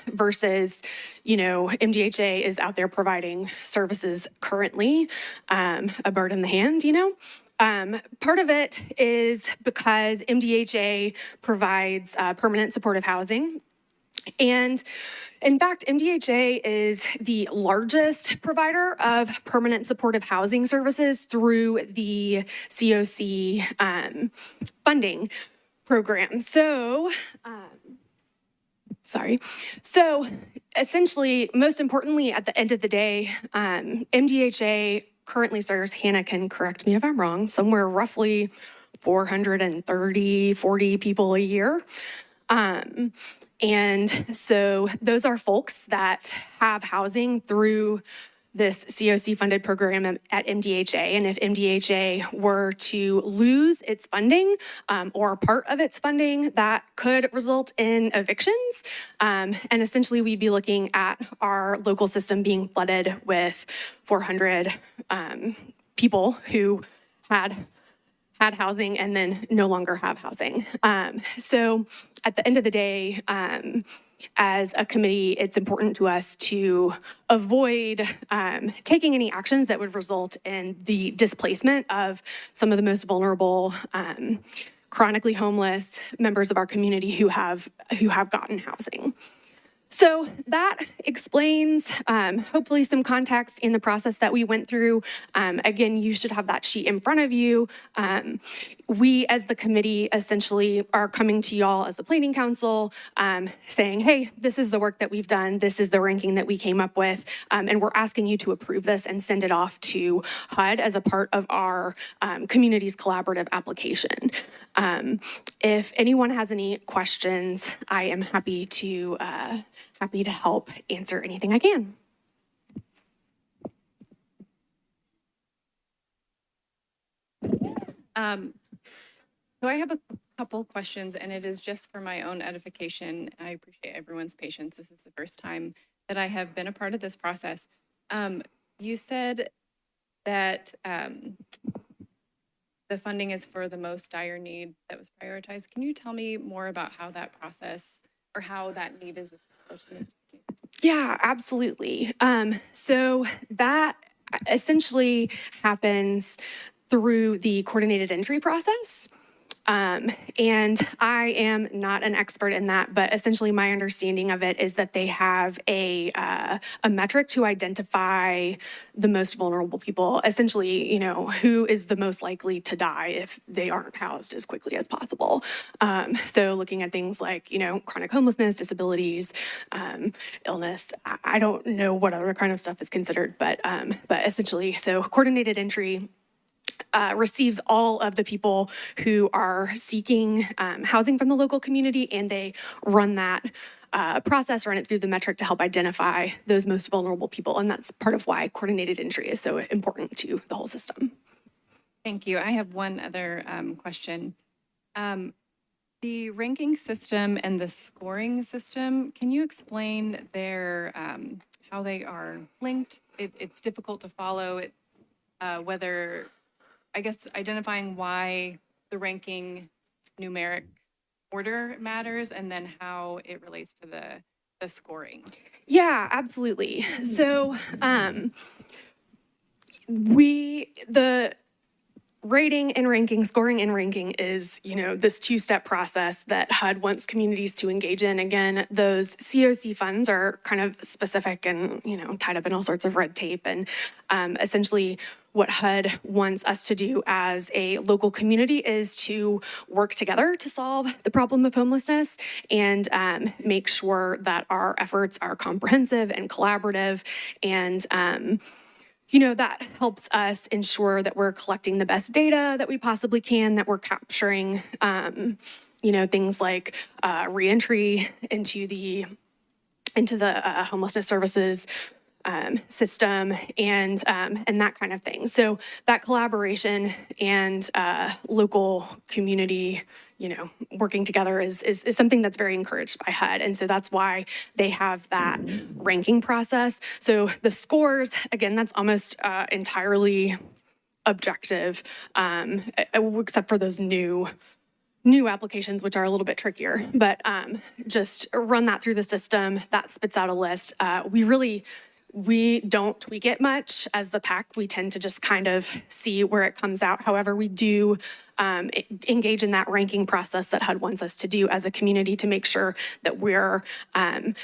versus, MDHA is out there providing services currently, a bird in the hand, Part of it is because MDHA provides permanent supportive housing. And in fact, MDHA is the largest provider of permanent supportive housing services through the COC funding program. So, So essentially, most importantly, at the end of the day, MDHA currently serves, Hannah can correct me if I'm wrong, somewhere roughly 40 people a year. And so those are folks that have housing through this COC funded program at MDHA. And if MDHA were to lose its funding or part of its funding, that could result in evictions. And essentially we'd be looking at our local system being flooded with 400 people who had housing and then no longer have housing. So at the end of the day, as a committee, it's important to us to avoid taking any actions that would result in the displacement of some of the most vulnerable, chronically homeless members of our community who have gotten housing. So that explains, hopefully, some context in the process that we went through. Again, you should have that sheet in front of you. We, as the committee, essentially are coming to y'all as the planning council, saying, hey, this is the work that we've done. This is the ranking that we came up with. And we're asking you to approve this and send it off to HUD as a part of our community's collaborative application. If anyone has any questions, I am happy to help answer anything I can. So I have a couple questions, and it is just for my own edification. I appreciate everyone's patience. This is the first time that I have been a part of this process. You said that the funding is for the most dire need that was prioritized. Can you tell me more about how that process or how that need is established? Yeah, absolutely. So that essentially happens through the coordinated entry process. And I am not an expert in that, but essentially my understanding of it is that they have a metric to identify the most vulnerable people, essentially, you know, who is the most likely to die if they aren't housed as quickly as possible. So looking at things like, you know, chronic homelessness, disabilities, illness, I don't know what other kind of stuff is considered, but essentially, so coordinated entry receives all of the people who are seeking housing from the local community, and they run that process, run it through the metric to help identify those most vulnerable people. And that's part of why coordinated entry is so important to the whole system. Thank you. I have one other question. The ranking system and the scoring system, can you explain their how they are linked? It's difficult to follow it, whether, I guess, identifying why the ranking numeric order matters and then how it relates to the scoring. Yeah, absolutely. So the rating and ranking, scoring and ranking is, you know, this two-step process that HUD wants communities to engage in. Again, those COC funds are kind of specific and, you know, tied up in all sorts of red tape. And essentially what HUD wants us to do as a local community is to work together to solve the problem of homelessness and make sure that our efforts are comprehensive and collaborative, and you know, that helps us ensure that we're collecting the best data that we possibly can, that we're capturing, you know, things like reentry into the homelessness services system and that kind of thing. So that collaboration and local community, you know, working together is something that's very encouraged by HUD. And so that's why they have that ranking process. So the scores, again, that's almost entirely objective, except for those new applications, which are a little bit trickier, but just run that through the system. That spits out a list. We don't tweak it much as the PAC. We tend to just kind of see where it comes out. However, we do engage in that ranking process that HUD wants us to do as a community to make sure that we're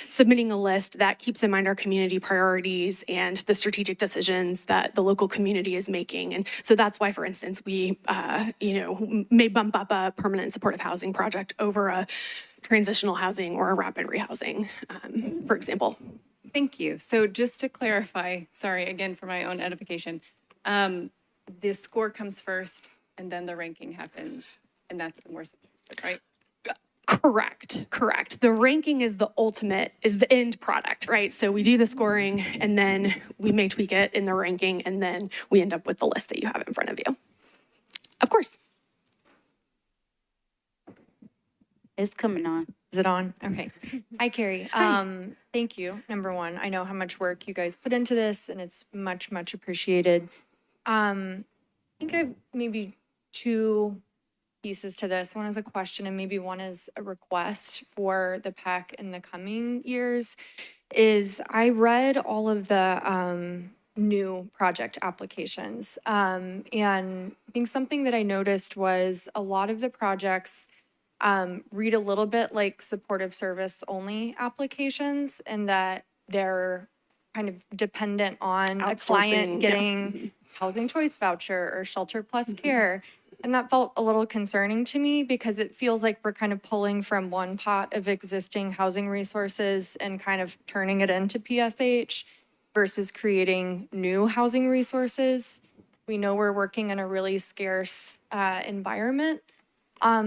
submitting a list that keeps in mind our community priorities and the strategic decisions that the local community is making. And so that's why, for instance, we may bump up a permanent supportive housing project over a transitional housing or a rapid rehousing, for example. Thank you. So just to clarify, sorry, again, for my own edification, the score comes first and then the ranking happens, and that's the more subjective, right? Correct. The ranking is the end product, right? So we do the scoring and then we may tweak it in the ranking and then we end up with the list that you have in front of you. Of course. It's coming on. Is it on? Okay. Hi, Carrie. Thank you, number one. I know how much work you guys put into this, and it's much, much appreciated. I think I have maybe two pieces to this. One is a question, and maybe one is a request for the PAC in the coming years. I read all of the new project applications, and I think something that I noticed was a lot of the projects read a little bit like supportive service only applications, and that they're kind of dependent on a client getting housing choice voucher or shelter plus care. And that felt a little concerning to me because it feels like we're kind of pulling from one pot of existing housing resources and kind of turning it into PSH versus creating new housing resources. We know we're working in a really scarce environment.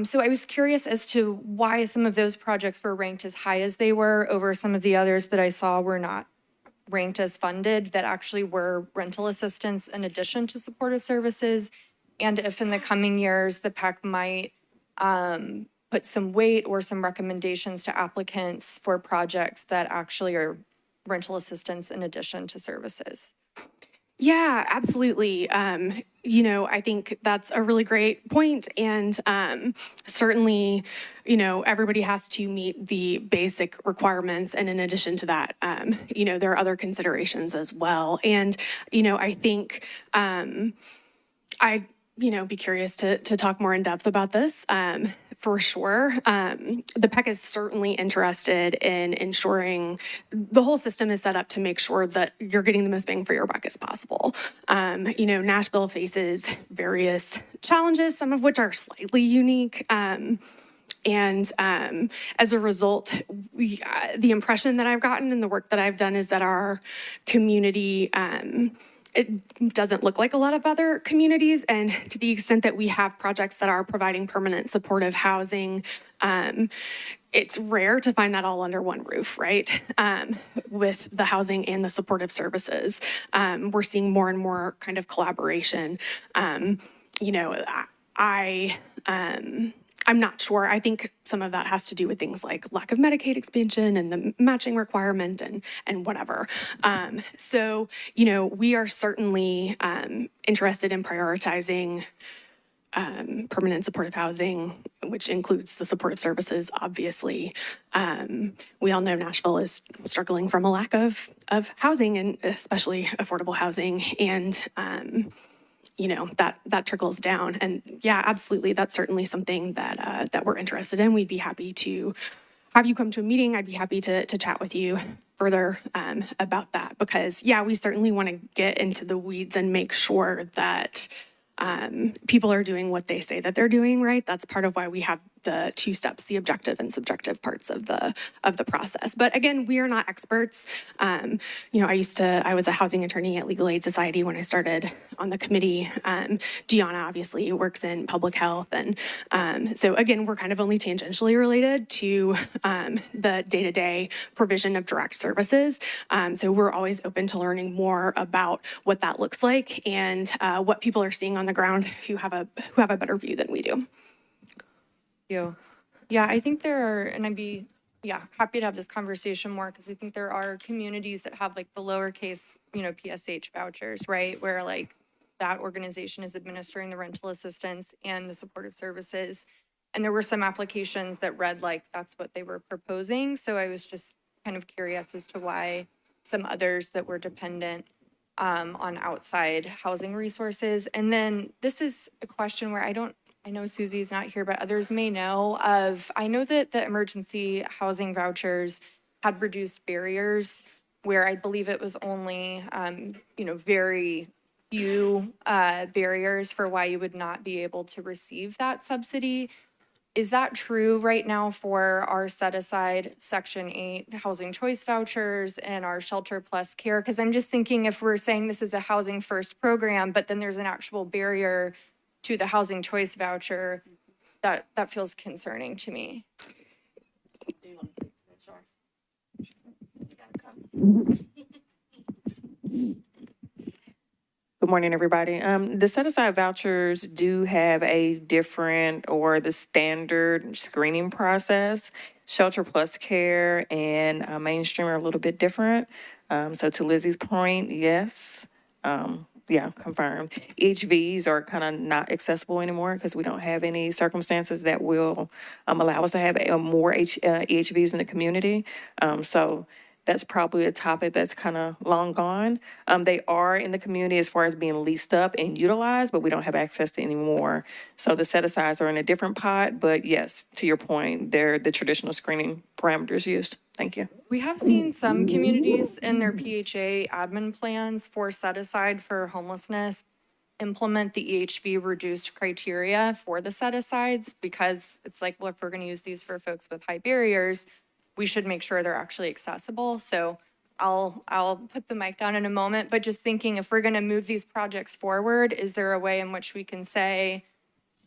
So I was curious as to why some of those projects were ranked as high as they were over some of the others that I saw were not ranked as funded, that actually were rental assistance in addition to supportive services. And if in the coming years, the PAC might put some weight or some recommendations to applicants for projects that actually are rental assistance in addition to services. Yeah, absolutely. I think that's a really great point. And certainly, everybody has to meet the basic requirements. And in addition to that, there are other considerations as well. And, I think I'd be curious to talk more in depth about this. For sure. The PEC is certainly interested in ensuring the whole system is set up to make sure that you're getting the most bang for your buck as possible. Nashville faces various challenges, some of which are slightly unique. And as a result, the impression that I've gotten and the work that I've done is that our community it doesn't look like a lot of other communities, and to the extent that we have projects that are providing permanent supportive housing, it's rare to find that all under one roof, right? With the housing and the supportive services. We're seeing more and more kind of collaboration. I'm not sure. I think some of that has to do with things like lack of Medicaid expansion and the matching requirement and whatever. So, we are certainly interested in prioritizing permanent supportive housing, which includes the supportive services, obviously. We all know Nashville is struggling from a lack of housing, and especially affordable housing. And that trickles down. And yeah, absolutely. That's certainly something that we're interested in. We'd be happy to have you come to a meeting. I'd be happy to chat with you further about that because we certainly want to get into the weeds and make sure that people are doing what they say that they're doing, right? That's part of why we have the two steps, the objective and subjective parts of the process. But again, we are not experts. I was a housing attorney at Legal Aid Society when I started on the committee. Gianna obviously works in public health. And so again, we're kind of only tangentially related to the day-to-day provision of direct services. So we're always open to learning more about what that looks like and what people are seeing on the ground who have a better view than we do. You. Yeah, I think there are, and I'd be happy to have this conversation more because I think there are communities that have like the lowercase, PSH vouchers, right? Where like that organization is administering the rental assistance and the supportive services. And there were some applications that read like that's what they were proposing. So I was just kind of curious as to why some others that were dependent on outside housing resources. And then this is a question where I know Susie's not here, but others may know of, I know that the emergency housing vouchers had reduced barriers where I believe it was only, very few barriers for why you would not be able to receive that subsidy. Is that true right now for our set aside Section 8 housing choice vouchers and our shelter plus care? Because I'm just thinking if we're saying this is a housing first program, but then there's an actual barrier to the housing choice voucher, that feels concerning to me. Good morning, everybody. The set-aside vouchers do have a different or the standard screening process. Shelter Plus Care and Mainstream are a little bit different. So to Lizzie's point, yes, yeah, confirmed. EHVs are kind of not accessible anymore because we don't have any circumstances that will allow us to have more EHVs in the community. So that's probably a topic that's kind of long gone. They are in the community as far as being leased up and utilized, but we don't have access to any more. So the set-asides are in a different pot, but yes, to your point, they're the traditional screening parameters used. Thank you. We have seen some communities in their PHA admin plans for set aside for homelessness implement the EHV reduced criteria for the set asides, because it's like, well, if we're going to use these for folks with high barriers, we should make sure they're actually accessible. So I'll put the mic down in a moment, but just thinking if we're going to move these projects forward, is there a way in which we can say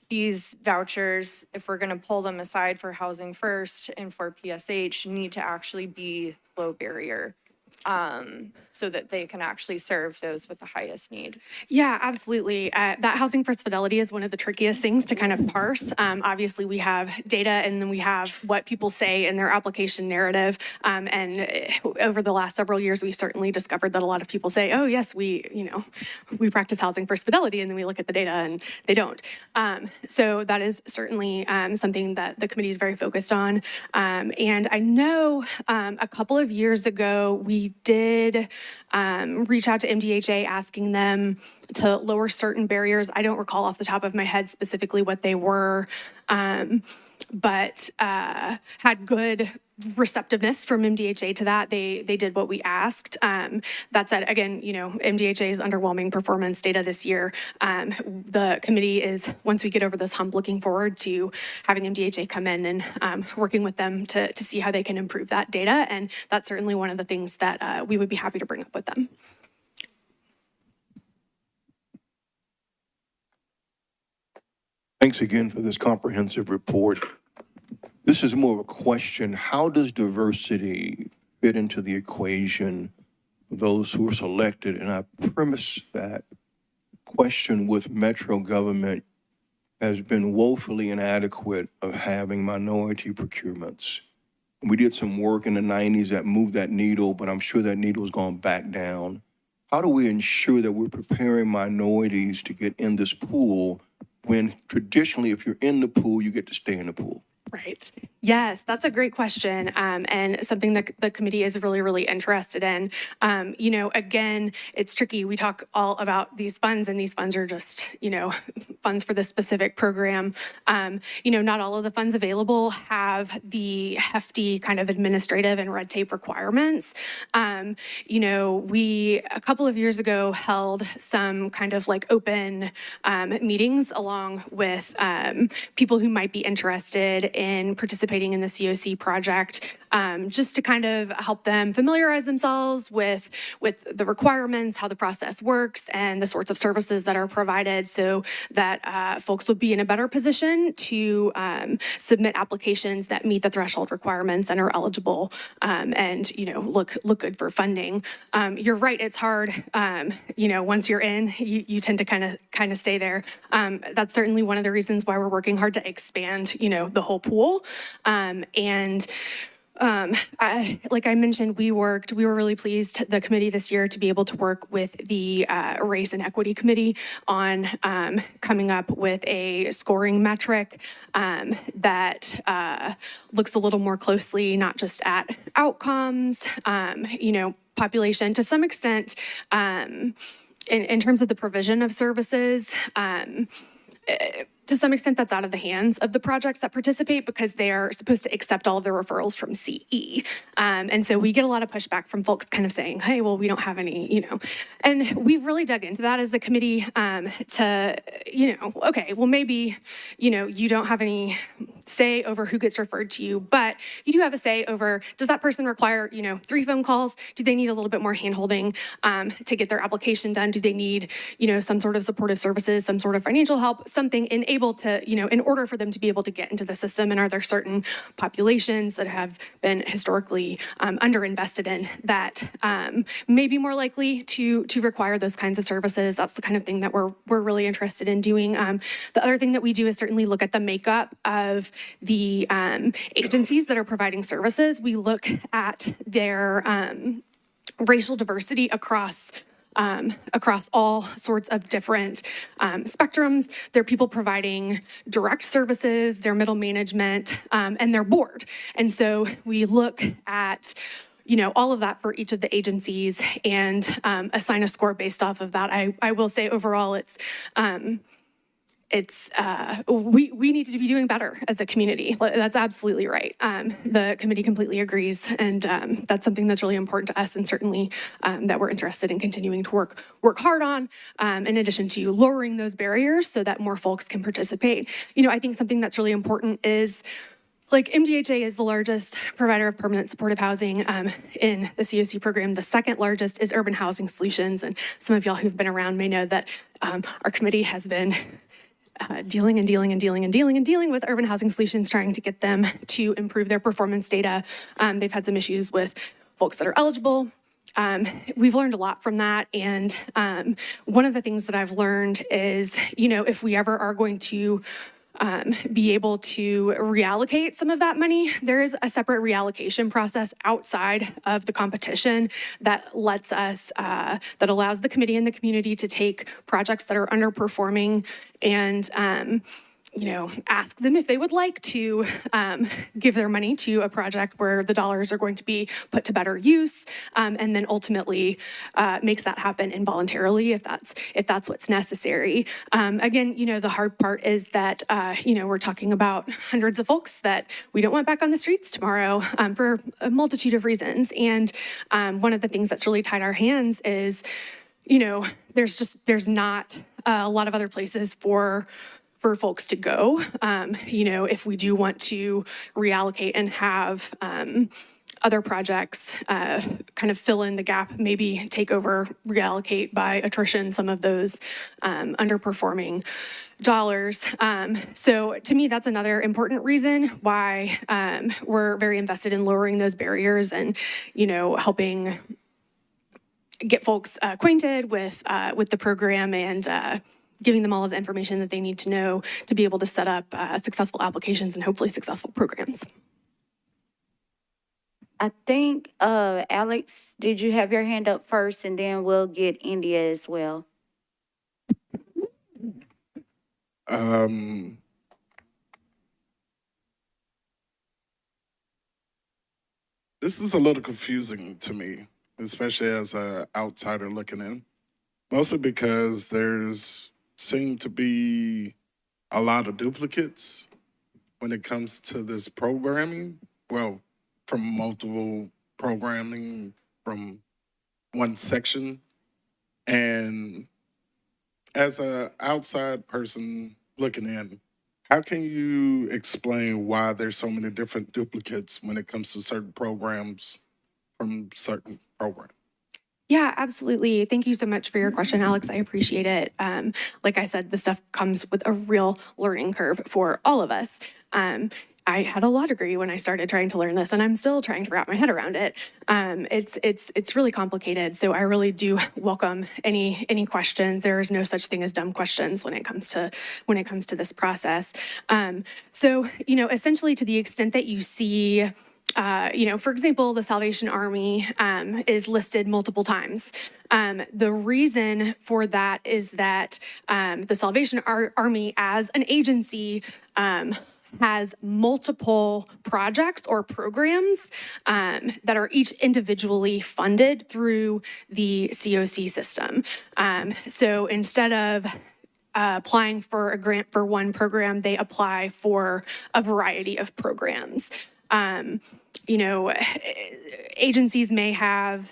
these vouchers, if we're going to pull them aside for housing first and for PSH, need to actually be low barrier so that they can actually serve those with the highest need? Yeah, absolutely. That housing first fidelity is one of the trickiest things to kind of parse. Obviously, we have data and then we have what people say in their application narrative. And over the last several years, we certainly discovered that a lot of people say, oh, yes, we practice housing first fidelity. And then we look at the data and they don't. So that is certainly something that the committee is very focused on. And I know a couple of years ago, we did reach out to MDHA asking them to lower certain barriers. I don't recall off the top of my head specifically what they were, but had good receptiveness from MDHA to that. They did what we asked. That said, again, MDHA's underwhelming performance data this year. The committee is, once we get over this hump, looking forward to having MDHA come in and working with them to see how they can improve that data. And that's certainly one of the things that we would be happy to bring up with them. Thanks again for this comprehensive report. This is more of a question. How does diversity fit into the equation for those who are selected? And I premise that question with Metro government has been woefully inadequate of having minority procurements. We did some work in the 90s that moved that needle, but I'm sure that needle has gone back down. How do we ensure that we're preparing minorities to get in this pool when traditionally, if you're in the pool, you get to stay in the pool? Right. Yes, that's a great question, and something that the committee is really, really interested in. Again, it's tricky. We talk all about these funds, and these funds are just, funds for this specific program. Not all of the funds available have the hefty kind of administrative and red tape requirements. We, a couple of years ago, held some kind of like open meetings along with people who might be interested in participating in the COC project, just to kind of help them familiarize themselves with the requirements, how the process works, and the sorts of services that are provided, so that folks would be in a better position to submit applications that meet the threshold requirements and are eligible, and look good for funding. You're right; it's hard. Once you're in, you tend to kind of stay there. That's certainly one of the reasons why we're working hard to expand, the whole pool. Like I mentioned, we were really pleased, the committee this year, to be able to work with the Race and Equity Committee on coming up with a scoring metric that looks a little more closely, not just at outcomes, population. To some extent, in terms of the provision of services, to some extent, that's out of the hands of the projects that participate because they are supposed to accept all of the referrals from CE. And so we get a lot of pushback from folks kind of saying, hey, well, we don't have any, and we've really dug into that as a committee to, okay, well, maybe, you don't have any say over who gets referred to you, but you do have a say over, does that person require, 3 phone calls? Do they need a little bit more handholding to get their application done? Do they need, some sort of supportive services, some sort of financial help, something able to, in order for them to be able to get into the system? And are there certain populations that have been historically underinvested in that may be more likely to require those kinds of services? That's the kind of thing that we're really interested in doing. The other thing that we do is certainly look at the makeup of the agencies that are providing services. We look at their racial diversity across all sorts of different spectrums. There are people providing direct services, their middle management, and their board. And so we look at all of that for each of the agencies and assign a score based off of that. I will say overall we need to be doing better as a community. That's absolutely right. The committee completely agrees, and that's something that's really important to us, and certainly that we're interested in continuing to work hard on, in addition to lowering those barriers so that more folks can participate. I think something that's really important is, MDHA is the largest provider of permanent supportive housing in the COC program. The second largest is Urban Housing Solutions, and some of y'all who've been around may know that our committee has been dealing with Urban Housing Solutions, trying to get them to improve their performance data. They've had some issues with folks that are eligible. We've learned a lot from that. And one of the things that I've learned is, if we ever are going to be able to reallocate some of that money, there is a separate reallocation process outside of the competition that lets us, that allows the committee and the community to take projects that are underperforming and ask them if they would like to give their money to a project where the dollars are going to be put to better use, and then ultimately makes that happen involuntarily if that's what's necessary. Again, the hard part is that we're talking about hundreds of folks that we don't want back on the streets tomorrow for a multitude of reasons. And one of the things that's really tied our hands is, there's not a lot of other places for folks to go. If we do want to reallocate and have other projects kind of fill in the gap, maybe take over, reallocate by attrition some of those underperforming dollars. So to me, that's another important reason why we're very invested in lowering those barriers and, helping get folks acquainted with the program and giving them all of the information that they need to know to be able to set up successful applications and hopefully successful programs. I think, Alex, did you have your hand up first, and then we'll get India as well? This is a little confusing to me, especially as an outsider looking in, mostly because there's seem to be a lot of duplicates when it comes to this programming. Well, from multiple programming from one section. And as an outside person looking in, how can you explain why there's so many different duplicates when it comes to certain programs from certain programs? Yeah, absolutely. Thank you so much for your question, Alex. I appreciate it. Like I said, this stuff comes with a real learning curve for all of us. I had a law degree when I started trying to learn this, and I'm still trying to wrap my head around it. It's really complicated, so I really do welcome any questions. There is no such thing as dumb questions when it comes to this process. So essentially, to the extent that you see. For example, the Salvation Army is listed multiple times. The reason for that is that the Salvation Army as an agency has multiple projects or programs that are each individually funded through the COC system. So instead of applying for a grant for one program, they apply for a variety of programs. Agencies may have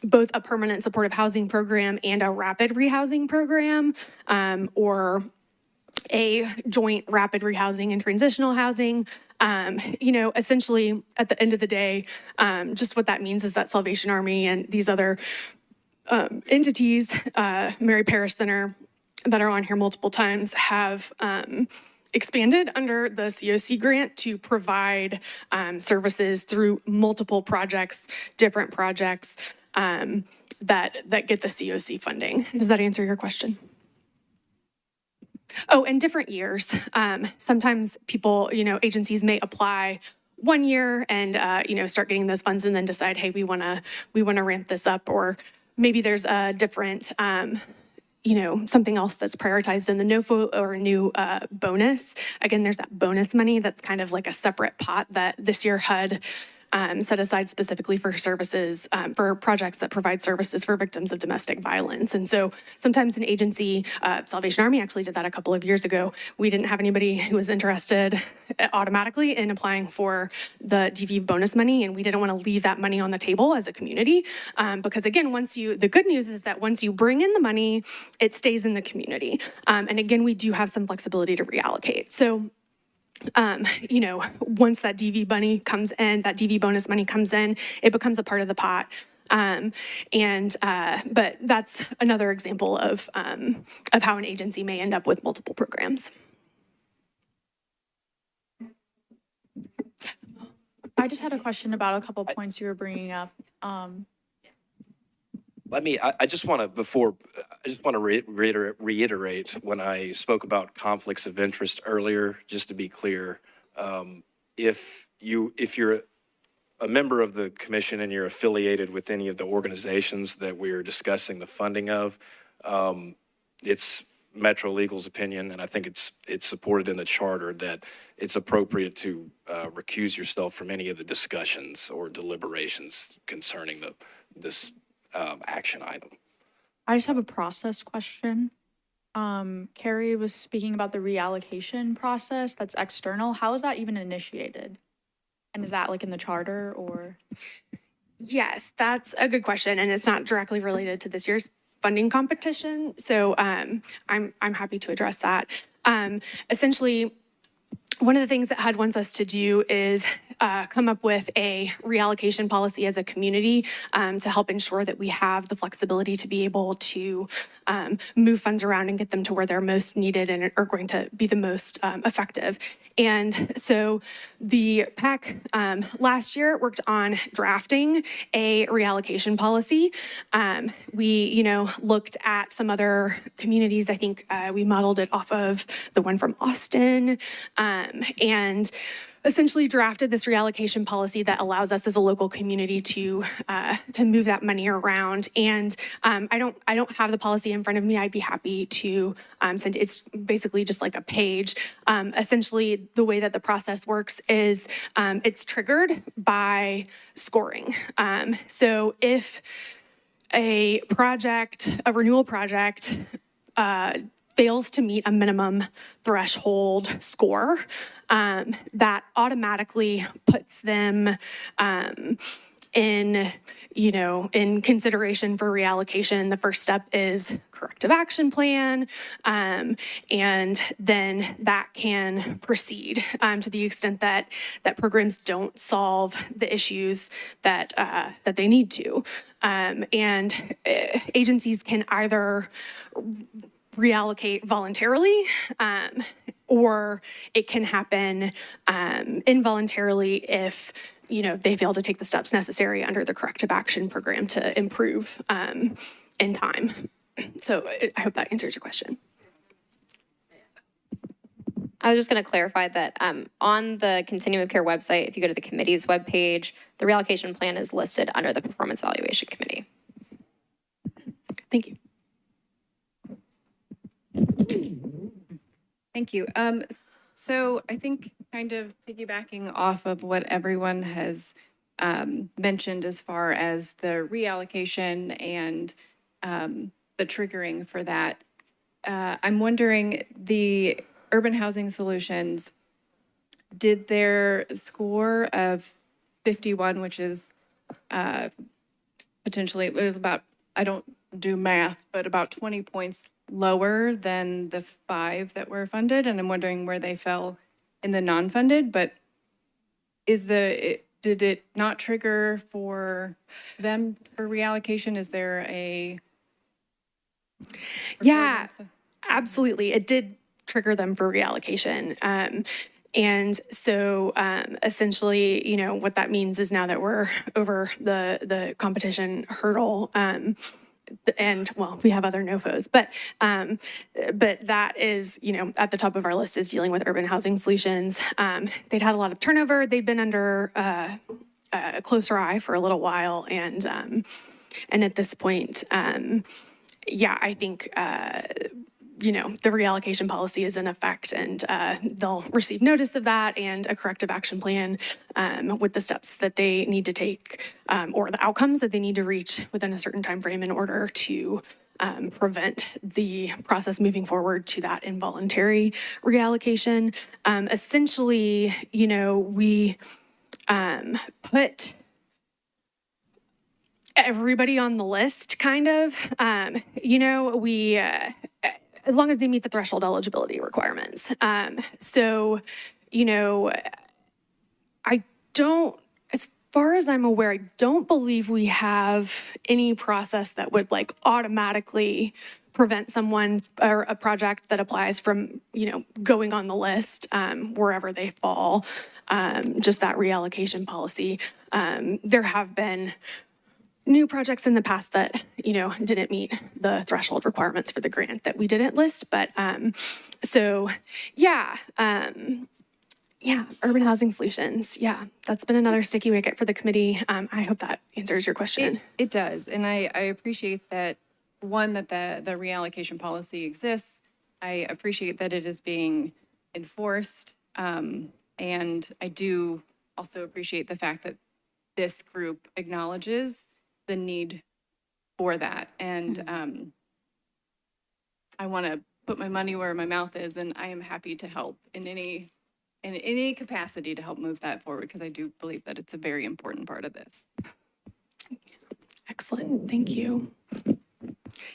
both a permanent supportive housing program and a rapid rehousing program, or a joint rapid rehousing and transitional housing. Essentially at the end of the day, just what that means is that Salvation Army and these other entities, Mary Parish Center, that are on here multiple times, have expanded under the COC grant to provide services through multiple projects, different projects that get the COC funding. Does that answer your question? Oh, and different years. Sometimes people, agencies may apply one year and start getting those funds and then decide, hey, we want to ramp this up, or maybe there's a different something else that's prioritized in the NOFO or new bonus. Again, there's that bonus money that's kind of like a separate pot that this year HUD set aside specifically for services, for projects that provide services for victims of domestic violence. And so sometimes an agency, Salvation Army actually did that a couple of years ago. We didn't have anybody who was interested automatically in applying for the DV bonus money, and we didn't want to leave that money on the table as a community. Because again, the good news is that once you bring in the money, it stays in the community. And again, we do have some flexibility to reallocate. So once that DV money comes in, that DV bonus money comes in, it becomes a part of the pot. But that's another example of how an agency may end up with multiple programs. I just had a question about a couple points you were bringing up. I just want to reiterate when I spoke about conflicts of interest earlier, just to be clear, if you're a member of the commission and you're affiliated with any of the organizations that we're discussing the funding of, it's Metro Legal's opinion, and I think it's supported in the charter, that it's appropriate to recuse yourself from any of the discussions or deliberations concerning this action item. I just have a process question. Carrie was speaking about the reallocation process that's external. How is that even initiated? And is that like in the charter or? Yes, that's a good question, and it's not directly related to this year's funding competition. So I'm happy to address that. Essentially, one of the things that HUD wants us to do is come up with a reallocation policy as a community to help ensure that we have the flexibility to be able to move funds around and get them to where they're most needed and are going to be the most effective. And so the PAC last year worked on drafting a reallocation policy. We, looked at some other communities. I think we modeled it off of the one from Austin, and essentially drafted this reallocation policy that allows us as a local community to move that money around. And I don't have the policy in front of me. I'd be happy to send it. It's basically just like a page. Essentially, the way that the process works is it's triggered by scoring. So if a renewal project fails to meet a minimum threshold score, that automatically puts them in consideration for reallocation. The first step is corrective action plan, and then that can proceed to the extent that programs don't solve the issues that they need to. And agencies can either reallocate voluntarily, or it can happen involuntarily if they fail to take the steps necessary under the corrective action program to improve in time. So I hope that answers your question. I was just going to clarify that on the Continuum of Care website, if you go to the committee's webpage, the reallocation plan is listed under the Performance Evaluation Committee. Thank you. Thank you. So I think kind of piggybacking off of what everyone has mentioned as far as the reallocation and the triggering for that, I'm wondering, the Urban Housing Solutions, did their score of 51, which is potentially, it was about, I don't do math, but about 20 points lower than the 5 that were funded, and I'm wondering where they fell in the non-funded, but did it not trigger for them for reallocation? Is there a? Yeah, absolutely. It did trigger them for reallocation. And so essentially, you know, what that means is now that we're over the competition hurdle, and well, we have other NOFOs, but that is, you know, at the top of our list is dealing with Urban Housing Solutions. They'd had a lot of turnover. They'd been under a closer eye for a little while, and at this point, yeah, I think, you know, the reallocation policy is in effect, and they'll receive notice of that and a corrective action plan with the steps that they need to take or the outcomes that they need to reach within a certain time frame in order to prevent the process moving forward to that involuntary reallocation. Essentially, you know, we put everybody on the list, kind of. You know, we, as long as they meet the threshold eligibility requirements. So, you know, as far as I'm aware, I don't believe we have any process that would like automatically prevent someone or a project that applies from, you know, going on the list wherever they fall, just that reallocation policy. There have been new projects in the past that, you know, didn't meet the threshold requirements for the grant that we didn't list. But so, yeah, yeah, Urban Housing Solutions. Yeah, that's been another sticky wicket for the committee. I hope that answers your question. It does, and I appreciate that, one, that the reallocation policy exists. I appreciate that it is being enforced, and I do also appreciate the fact that this group acknowledges the need for that. And I want to put my money where my mouth is, and I am happy to help in any capacity to help move that forward, because I do believe that it's a very important part of this. Excellent, thank you.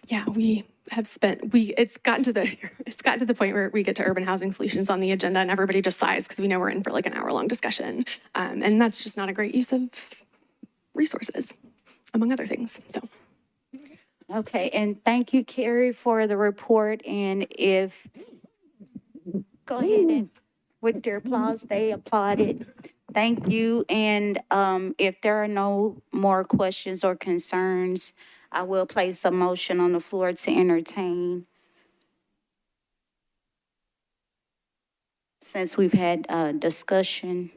Yeah, we have spent, it's gotten to the point where we get to Urban Housing Solutions on the agenda and everybody just sighs because we know we're in for like an hour-long discussion. And that's just not a great use of resources, among other things, so. Okay, and thank you, Carrie, for the report. And go ahead and with their applause, they applauded. Thank you. And if there are no more questions or concerns, I will place a motion on the floor to entertain. Since we've had discussion.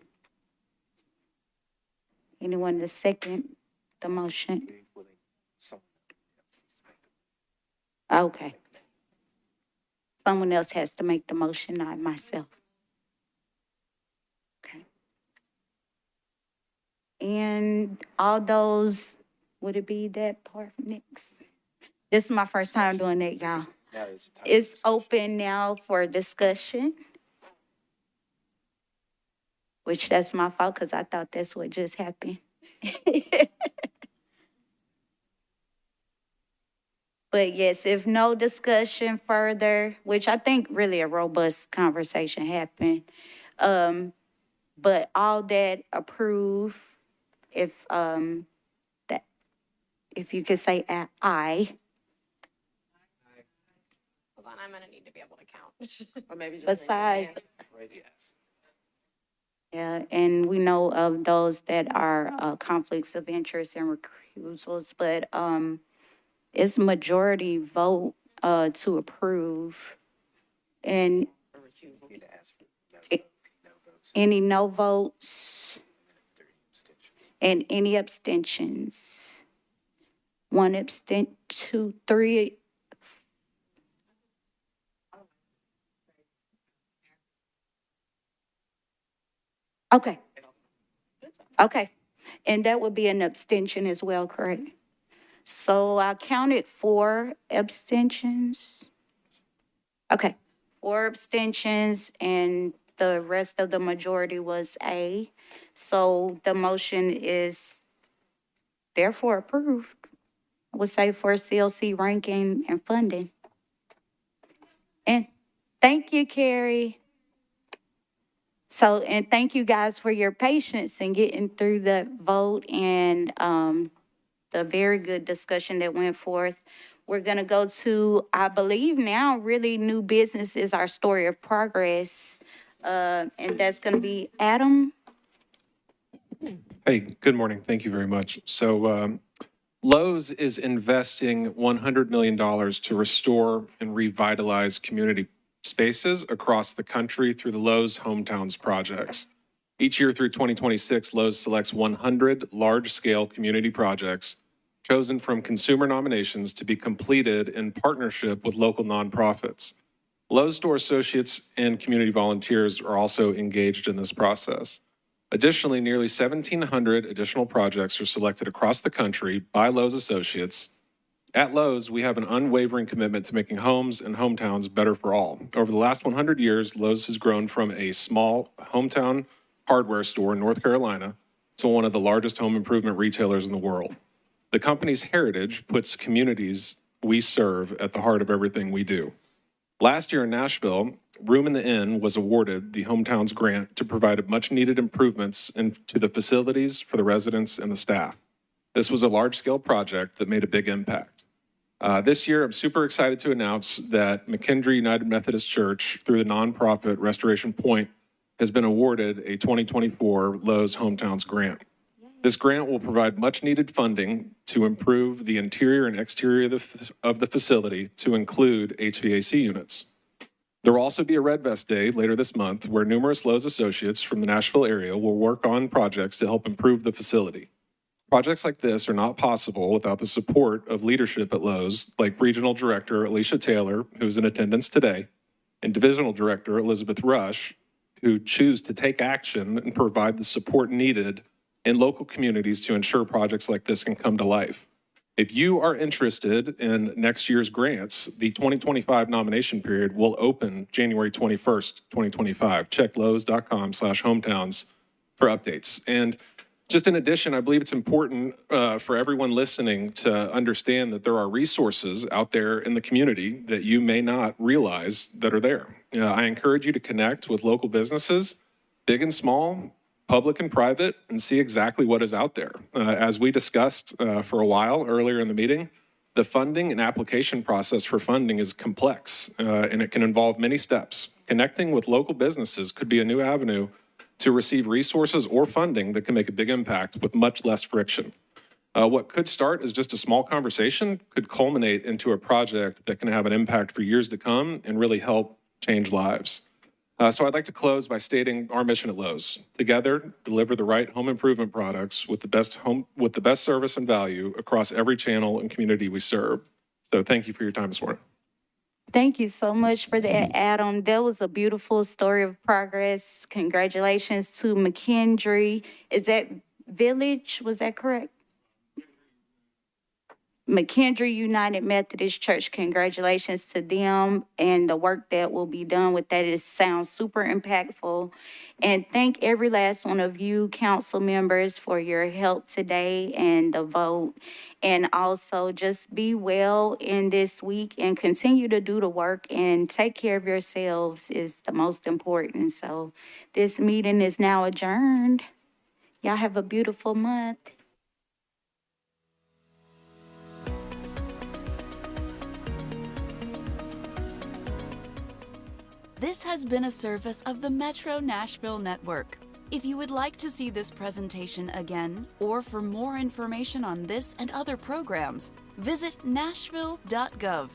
Anyone to second the motion? Okay. Someone else has to make the motion, not myself. Okay. And all those, would it be that part next? This is my first time doing that, y'all. It's open now for discussion. Which that's my fault, because I thought that's what just happened. But yes, if no discussion further, which I think really a robust conversation happened. But all that approve, if you could say aye. Hold on, I'm gonna need to be able to count. Or maybe just Besides, yeah, and we know of those that are conflicts of interest and recusals, but it's majority vote to approve. And any no votes and any abstentions. 1 abstent, 2, 3. Okay. Okay. And that would be an abstention as well, correct? So I counted 4 abstentions. Okay, 4 abstentions, and the rest of the majority was A. So the motion is therefore approved. I would say for CLC ranking and funding. And thank you, Carrie. So, and thank you guys for your patience in getting through the vote and the very good discussion that went forth. We're gonna go to, I believe now, really new business is our story of progress. And that's gonna be Adam. Hey, good morning. Thank you very much. So Lowe's is investing $100 million to restore and revitalize community spaces across the country through the Lowe's Hometowns projects. Each year through 2026, Lowe's selects 100 large-scale community projects chosen from consumer nominations to be completed in partnership with local nonprofits. Lowe's store associates and community volunteers are also engaged in this process. Additionally, nearly 1,700 additional projects are selected across the country by Lowe's associates. At Lowe's, we have an unwavering commitment to making homes and hometowns better for all. Over the last 100 years, Lowe's has grown from a small hometown hardware store in North Carolina to one of the largest home improvement retailers in the world. The company's heritage puts communities we serve at the heart of everything we do. Last year in Nashville, Room in the Inn was awarded the Hometowns grant to provide much-needed improvements to the facilities for the residents and the staff. This was a large-scale project that made a big impact. This year, I'm super excited to announce that McKendree United Methodist Church, through the nonprofit Restoration Point, has been awarded a 2024 Lowe's Hometowns grant. This grant will provide much-needed funding to improve the interior and exterior of the facility to include HVAC units. There will also be a Red Vest Day later this month where numerous Lowe's associates from the Nashville area will work on projects to help improve the facility. Projects like this are not possible without the support of leadership at Lowe's, like Regional Director Alicia Taylor, who is in attendance today, and Divisional Director Elizabeth Rush, who choose to take action and provide the support needed in local communities to ensure projects like this can come to life. If you are interested in next year's grants, the 2025 nomination period will open January 21st, 2025. Check lowes.com/hometowns for updates. And just in addition, I believe it's important for everyone listening to understand that there are resources out there in the community that you may not realize that are there. I encourage you to connect with local businesses, big and small, public and private, and see exactly what is out there. As we discussed for a while earlier in the meeting, the funding and application process for funding is complex, and it can involve many steps. Connecting with local businesses could be a new avenue to receive resources or funding that can make a big impact with much less friction. What could start as just a small conversation could culminate into a project that can have an impact for years to come and really help change lives. So I'd like to close by stating our mission at Lowe's: together, deliver the right home improvement products with the best service and value across every channel and community we serve. So thank you for your time this morning. Thank you so much for that, Adam. That was a beautiful story of progress. Congratulations to McKendree. Is that Village? Was that correct? McKendree United Methodist Church, congratulations to them and the work that will be done with that. It sounds super impactful. And thank every last one of you council members for your help today and the vote. And also just be well in this week and continue to do the work and take care of yourselves is the most important. So this meeting is now adjourned. Y'all have a beautiful month. This has been a service of the Metro Nashville Network. If you would like to see this presentation again, or for more information on this and other programs, visit nashville.gov.